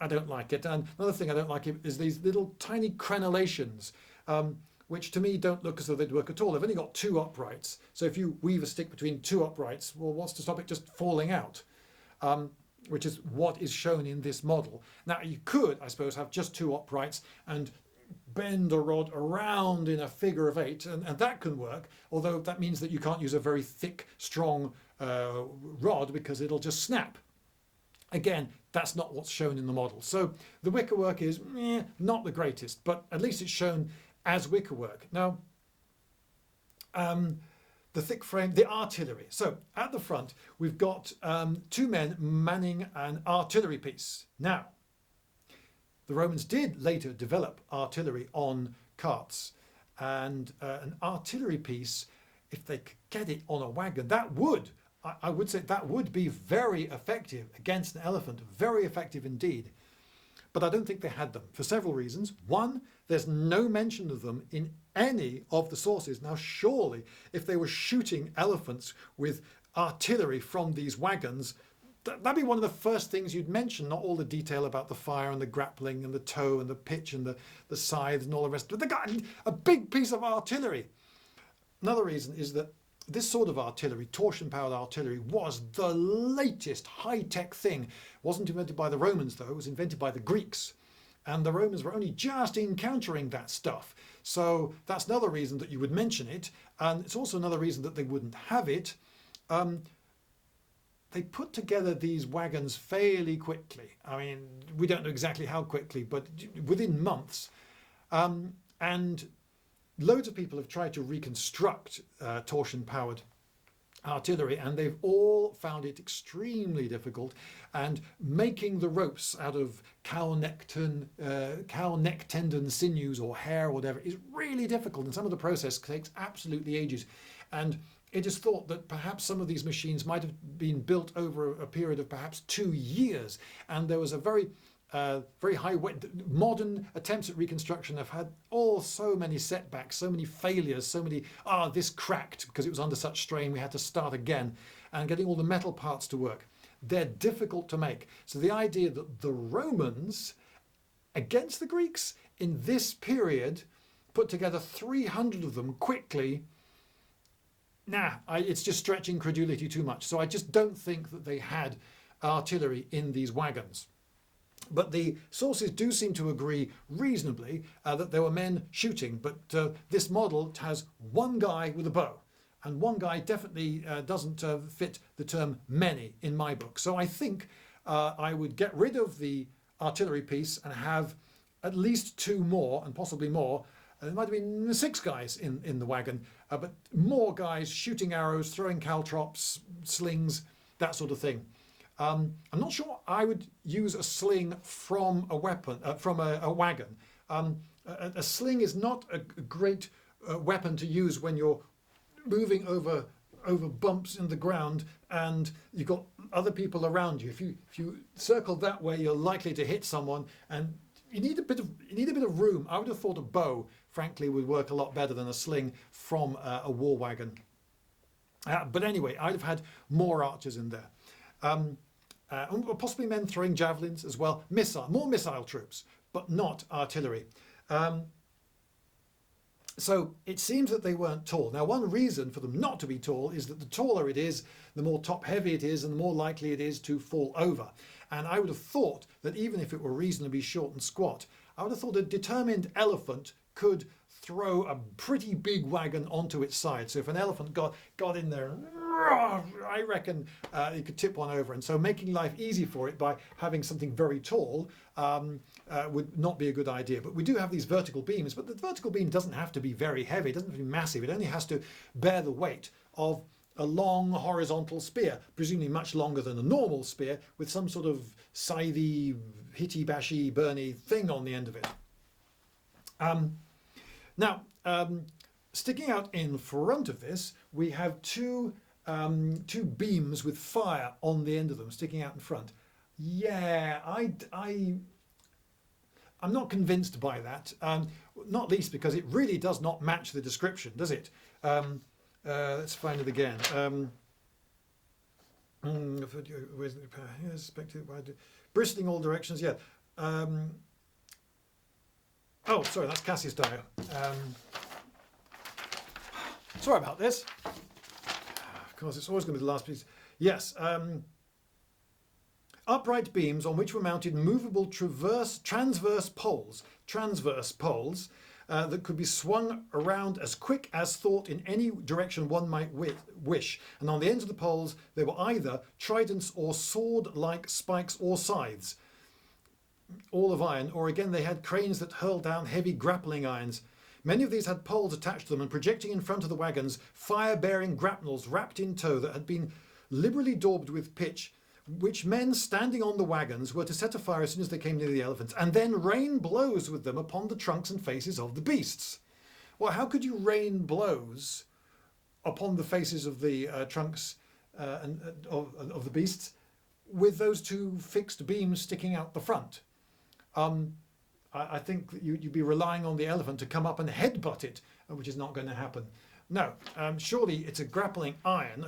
I don't like it. And another thing I don't like is these little tiny crenellations, which to me don't look as though they'd work at all. They've only got 2 uprights. So if you weave a stick between 2 uprights, well, what's to stop it just falling out? Which is what is shown in this model. Now you could, I suppose, have just 2 uprights and bend a rod around in a figure of 8, and that can work, although that means that you can't use a very thick, strong rod because it'll just snap. Again, that's not what's shown in the model. So the wicker work is not the greatest, but at least it's shown as wicker work. Now, the thick frame, the artillery. So at the front, we've got 2 men manning an artillery piece. Now, the Romans did later develop artillery on carts, and an artillery piece, if they could get it on a wagon, that would, I would say that would be very effective against an elephant, very effective indeed. But I don't think they had them for several reasons. One, there's no mention of them in any of the sources. Now, surely, if they were shooting elephants with artillery from these wagons, that'd be one of the first things you'd mention, not all the detail about the fire and the grappling and the tow and the pitch and the scythes and all the rest. But they got a big piece of artillery. Another reason is that this sort of artillery, torsion-powered artillery, was the latest high-tech thing. It wasn't invented by the Romans, though. It was invented by the Greeks. And the Romans were only just encountering that stuff. So that's another reason that you would mention it. And it's also another reason that they wouldn't have it. They they put together these wagons fairly quickly. I mean, we don't know exactly how quickly, but within months. And loads of people have tried to reconstruct torsion-powered artillery, and they've all found it extremely difficult. And making the ropes out of cow neck tendon sinews or hair or whatever is really difficult, and some of the process takes absolutely ages. And it is thought that perhaps some of these machines might have been built over a period of perhaps 2 years, and there was a very high weight. Modern attempts at reconstruction have had so many setbacks, so many failures, so many, this cracked because it was under such strain, we had to start again, and getting all the metal parts to work. They're difficult to make. So the idea that the Romans, against the Greeks, in this period, put together 300 of them quickly, it's just stretching credulity too much. So I just don't think that they had artillery in these wagons. But the sources do seem to agree reasonably that there were men shooting, but this model has one guy with a bow, and one guy definitely doesn't fit the term many in my book. So I think I would get rid of the artillery piece and have at least 2 more, and possibly more. There might have been 6 guys in the wagon, but more guys shooting arrows, throwing caltrops, slings, that sort of thing. I'm not sure I would use a sling from a weapon, from a wagon. A sling is not a great weapon to use when you're moving over bumps in the ground and you've got other people around you. If you circle that way, you're likely to hit someone, and you need a bit of room. I would have thought a bow, frankly, would work a lot better than a sling from a war wagon. But anyway, I'd have had more archers in there. Possibly men throwing javelins as well. More missile troops, but not artillery. So it seems that they weren't tall. Now, one reason for them not to be tall is that the taller it is, the more top-heavy it is, and the more likely it is to fall over. And I would have thought that even if it were reasonably short and squat, I would have thought a determined elephant could throw a pretty big wagon onto its side. So if an elephant got in there, I reckon it could tip one over. And so making life easy for it by having something very tall would not be a good idea. But we do have these vertical beams, but the vertical beam doesn't have to be very heavy. It doesn't have to be massive. It only has to bear the weight of a long horizontal spear, presumably much longer than a normal spear, with some sort of scythy, hitty-bashy, burny thing on the end of it. Now, sticking out in front of this, we have two beams with fire on the end of them sticking out in front. Yeah, I'm not convinced by that, not least because it really does not match the description, does it? Let's find it again. Bristling all directions, yeah. Oh, sorry, that's Cassius Dio. Sorry about this. Of course, it's always going to be the last piece. Yes. Upright beams on which were mounted movable transverse poles that could be swung around as quick as thought in any direction one might wish. And on the ends of the poles, they were either tridents or sword-like spikes or scythes, all of iron, or again they had cranes that hurled down heavy grappling irons. Many of these had poles attached to them, and projecting in front of the wagons, fire-bearing grapnels wrapped in tow that had been liberally daubed with pitch, which men standing on the wagons were to set afire as soon as they came near the elephants, and then rain blows with them upon the trunks and faces of the beasts. Well, how could you rain blows upon the faces of the trunks of the beasts with those 2 fixed beams sticking out the front? I think you'd be relying on the elephant to come up and headbutt it, which is not going to happen. No, surely it's a grapple iron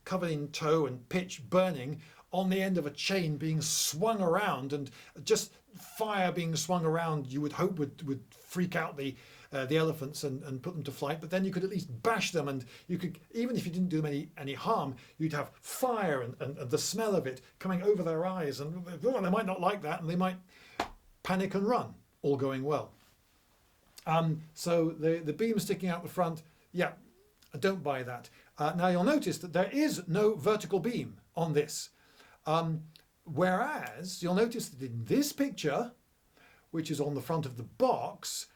covered in tow and pitch burning on the end of a chain being swung around, and just fire being swung around you would hope would freak out the elephants and put them to flight. But then you could at least bash them, and you could, even if you didn't do them any harm, you'd have fire and the smell of it coming over their eyes, and they might not like that, and they might panic and run, all going well. So the beam sticking out the front, yeah, I don't buy that. Now you'll notice that there is no vertical beam on this. Whereas you'll notice that in this picture, which is on the front of the box,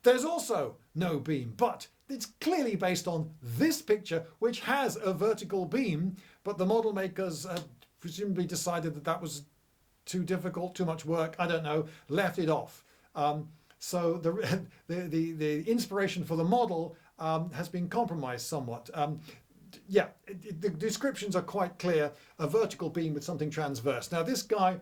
there's also no beam, but it's clearly based on this picture, which has a vertical beam, but the model makers presumably decided that that was too difficult, too much work, I don't know, left it off. So the inspiration for the model has been compromised somewhat. Yeah, the descriptions are quite clear, a vertical beam with something transverse. Now this guy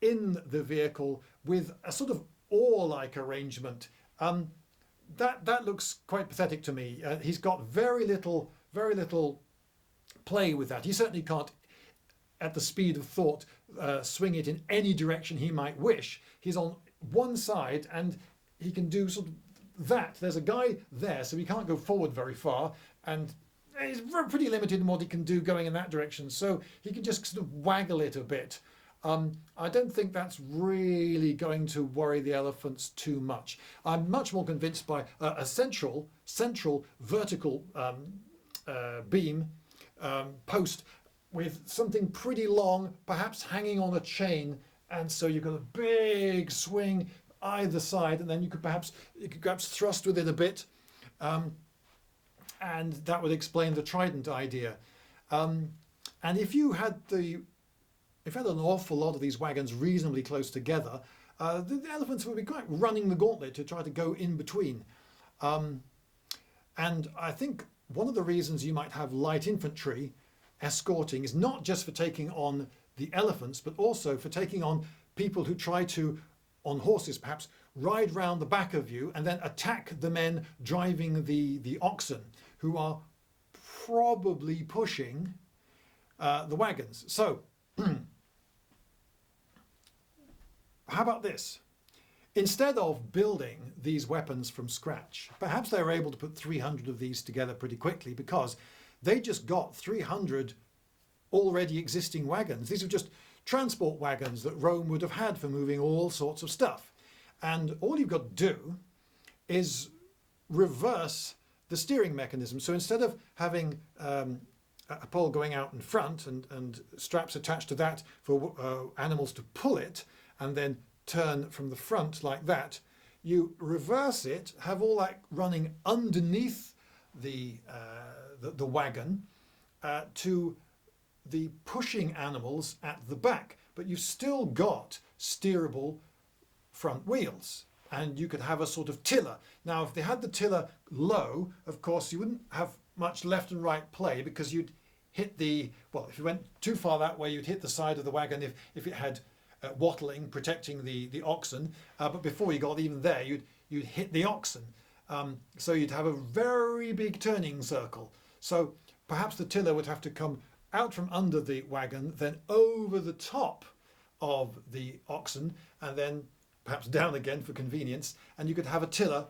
in the vehicle with a sort of oar-like arrangement, that looks quite pathetic to me. He's got very little play with that. He certainly can't, at the speed of thought, swing it in any direction he might wish. He's on one side and he can do sort of that. There's a guy there, so he can't go forward very far, and he's pretty limited in what he can do going in that direction, so he can just sort of waggle it a bit. I don't think that's really going to worry the elephants too much. I'm much more convinced by a central vertical beam post with something pretty long, perhaps hanging on a chain, and so you've got a big swing either side, and then you could perhaps thrust with it a bit, and that would explain the trident idea. And if you had an awful lot of these wagons reasonably close together, the elephants would be quite running the gauntlet to try to go in between. And I think one of the reasons you might have light infantry escorting is not just for taking on the elephants, but also for taking on people who try to, on horses perhaps, ride round the back of you and then attack the men driving the oxen, who are probably pushing the wagons. So how about this? Instead of building these weapons from scratch, perhaps they were able to put 300 of these together pretty quickly because they just got 300 already existing wagons. These are just transport wagons that Rome would have had for moving all sorts of stuff. And all you've got to do is reverse the steering mechanism. So instead of having a pole going out in front and straps attached to that for animals to pull it and then turn from the front like that, you reverse it, have all that running underneath the wagon to the pushing animals at the back, but you've still got steerable front wheels, and you could have a sort of tiller. Now if they had the tiller low, of course you wouldn't have much left and right play, because you'd hit if you went too far that way, you'd hit the side of the wagon if it had wattling protecting the oxen, but before you got even there, you'd hit the oxen. So you'd have a very big turning circle. So perhaps the tiller would have to come out from under the wagon, then over the top of the oxen, and then perhaps down again for convenience, and you could have a tiller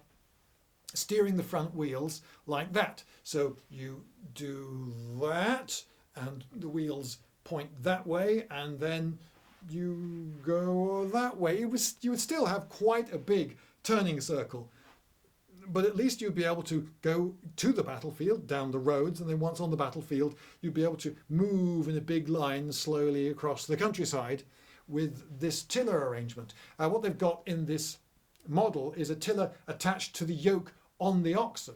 steering the front wheels like that. So you do that, and the wheels point that way, and then you go that way. You would still have quite a big turning circle, but at least you'd be able to go to the battlefield, down the roads, and then once on the battlefield, you'd be able to move in a big line slowly across the countryside with this tiller arrangement. What they've got in this model is a tiller attached to the yoke on the oxen.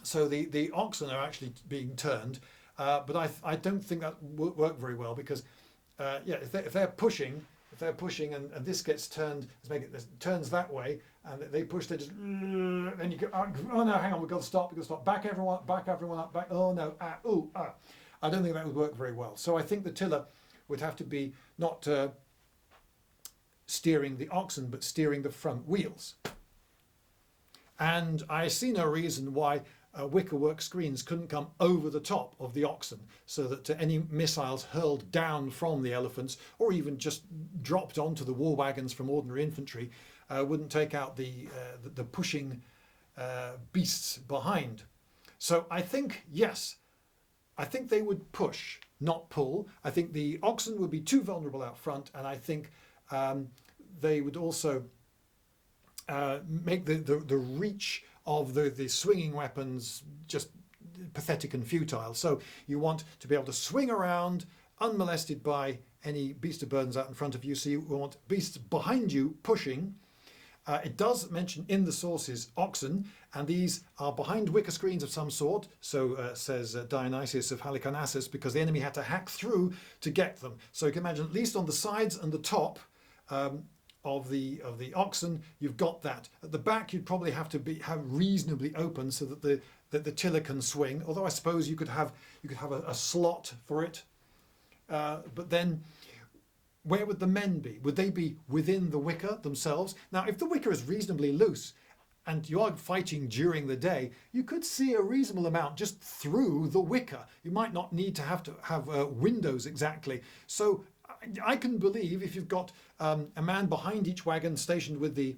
So the oxen are actually being turned, but I don't think that will work very well, because if they're pushing and this gets turned, turns that way, and they push, they just, then you go, oh no, hang on, we've got to stop, back everyone up, back, oh no, I don't think that would work very well. So I think the tiller would have to be not steering the oxen, but steering the front wheels. And I see no reason why wickerwork screens couldn't come over the top of the oxen, so that any missiles hurled down from the elephants, or even just dropped onto the war wagons from ordinary infantry, wouldn't take out the pushing beasts behind. So I think, yes, I think they would push, not pull. I think the oxen would be too vulnerable out front, and I think they would also make the reach of the swinging weapons just pathetic and futile. So you want to be able to swing around unmolested by any beast of burdens out in front of you. So you want beasts behind you pushing. It does mention in the sources oxen, and these are behind wicker screens of some sort, so says Dionysius of Halicarnassus, because the enemy had to hack through to get them. So you can imagine at least on the sides and the top of the oxen, you've got that. At the back, you'd probably have to have reasonably open so that the tiller can swing. Although I suppose you could have a slot for it, but then. Where would the men be? Would they be within the wicker themselves? Now, if the wicker is reasonably loose and you are fighting during the day, you could see a reasonable amount just through the wicker. You might not need to have windows exactly. So I can believe if you've got a man behind each wagon stationed with the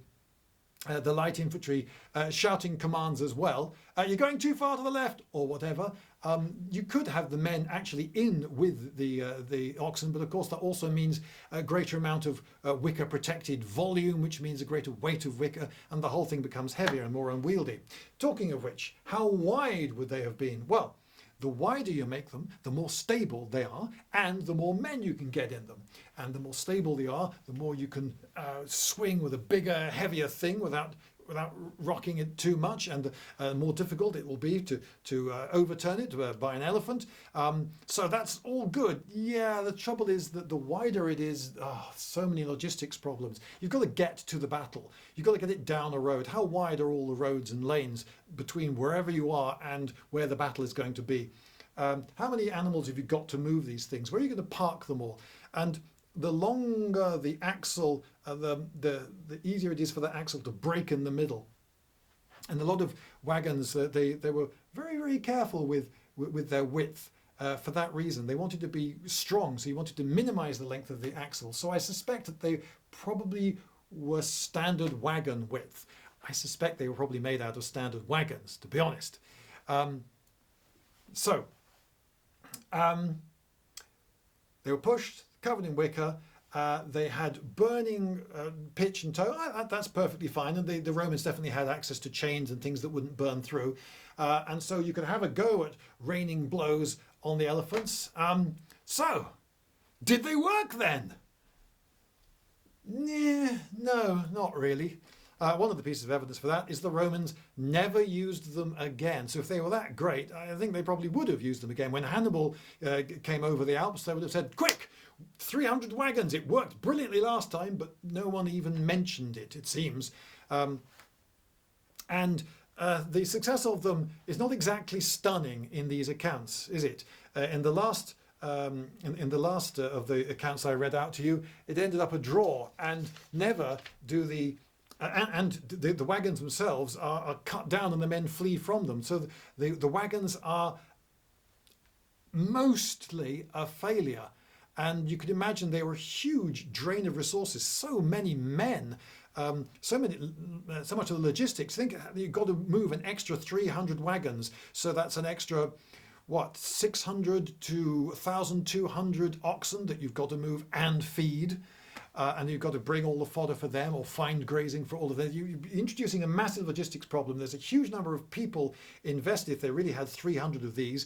light infantry shouting commands as well, you're going too far to the left or whatever. You could have the men actually in with the oxen, but of course that also means a greater amount of wicker protected volume, which means a greater weight of wicker, and the whole thing becomes heavier and more unwieldy. Talking of which, how wide would they have been? Well, the wider you make them, the more stable they are, and the more men you can get in them. And the more stable they are, the more you can swing with a bigger, heavier thing without rocking it too much, and more difficult it will be to overturn it by an elephant. So that's all good. Yeah, the trouble is that the wider it is, so many logistics problems. You've got to get to the battle. You've got to get it down a road. How wide are all the roads and lanes between wherever you are and where the battle is going to be? How many animals have you got to move these things? Where are you going to park them all? And the longer the axle, the easier it is for the axle to break in the middle. And a lot of wagons, they were very, very careful with their width for that reason. They wanted to be strong, so you wanted to minimize the length of the axle. So I suspect that they probably were standard wagon width. I suspect they were probably made out of standard wagons, to be honest. They were pushed, covered in wicker. They had burning pitch and tow. That's perfectly fine. And the Romans definitely had access to chains and things that wouldn't burn through. And so you could have a go at raining blows on the elephants. So, did they work then? No, not really. One of the pieces of evidence for that is the Romans never used them again. So if they were that great, I think they probably would have used them again. When Hannibal came over the Alps, they would have said, quick, 300 wagons. It worked brilliantly last time, but no one even mentioned it, it seems. And the success of them is not exactly stunning in these accounts, is it? In the last of the accounts I read out to you, it ended up a draw, and never do the wagons themselves are cut down and the men flee from them. So the wagons are mostly a failure. And you could imagine they were a huge drain of resources. So many men, so much of the logistics. Think you've got to move an extra 300 wagons. So that's an extra, 600 to 1,200 oxen that you've got to move and feed. And you've got to bring all the fodder for them or find grazing for all of them. You're introducing a massive logistics problem. There's a huge number of people invested, if they really had 300 of these,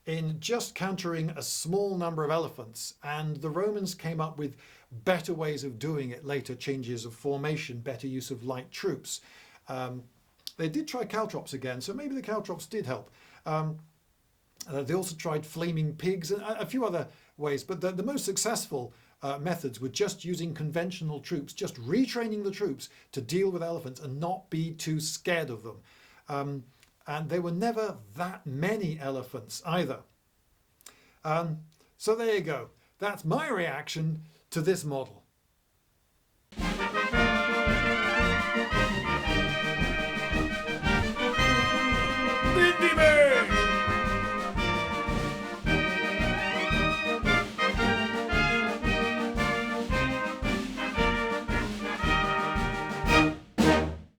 in just countering a small number of elephants. And the Romans came up with better ways of doing it later, changes of formation, better use of light troops. They did try caltrops again, so maybe the caltrops did help. They also tried flaming pigs and a few other ways, but the most successful methods were just using conventional troops, just retraining the troops to deal with elephants and not be too scared of them. And there were never that many elephants either. So there you go. That's my reaction to this model.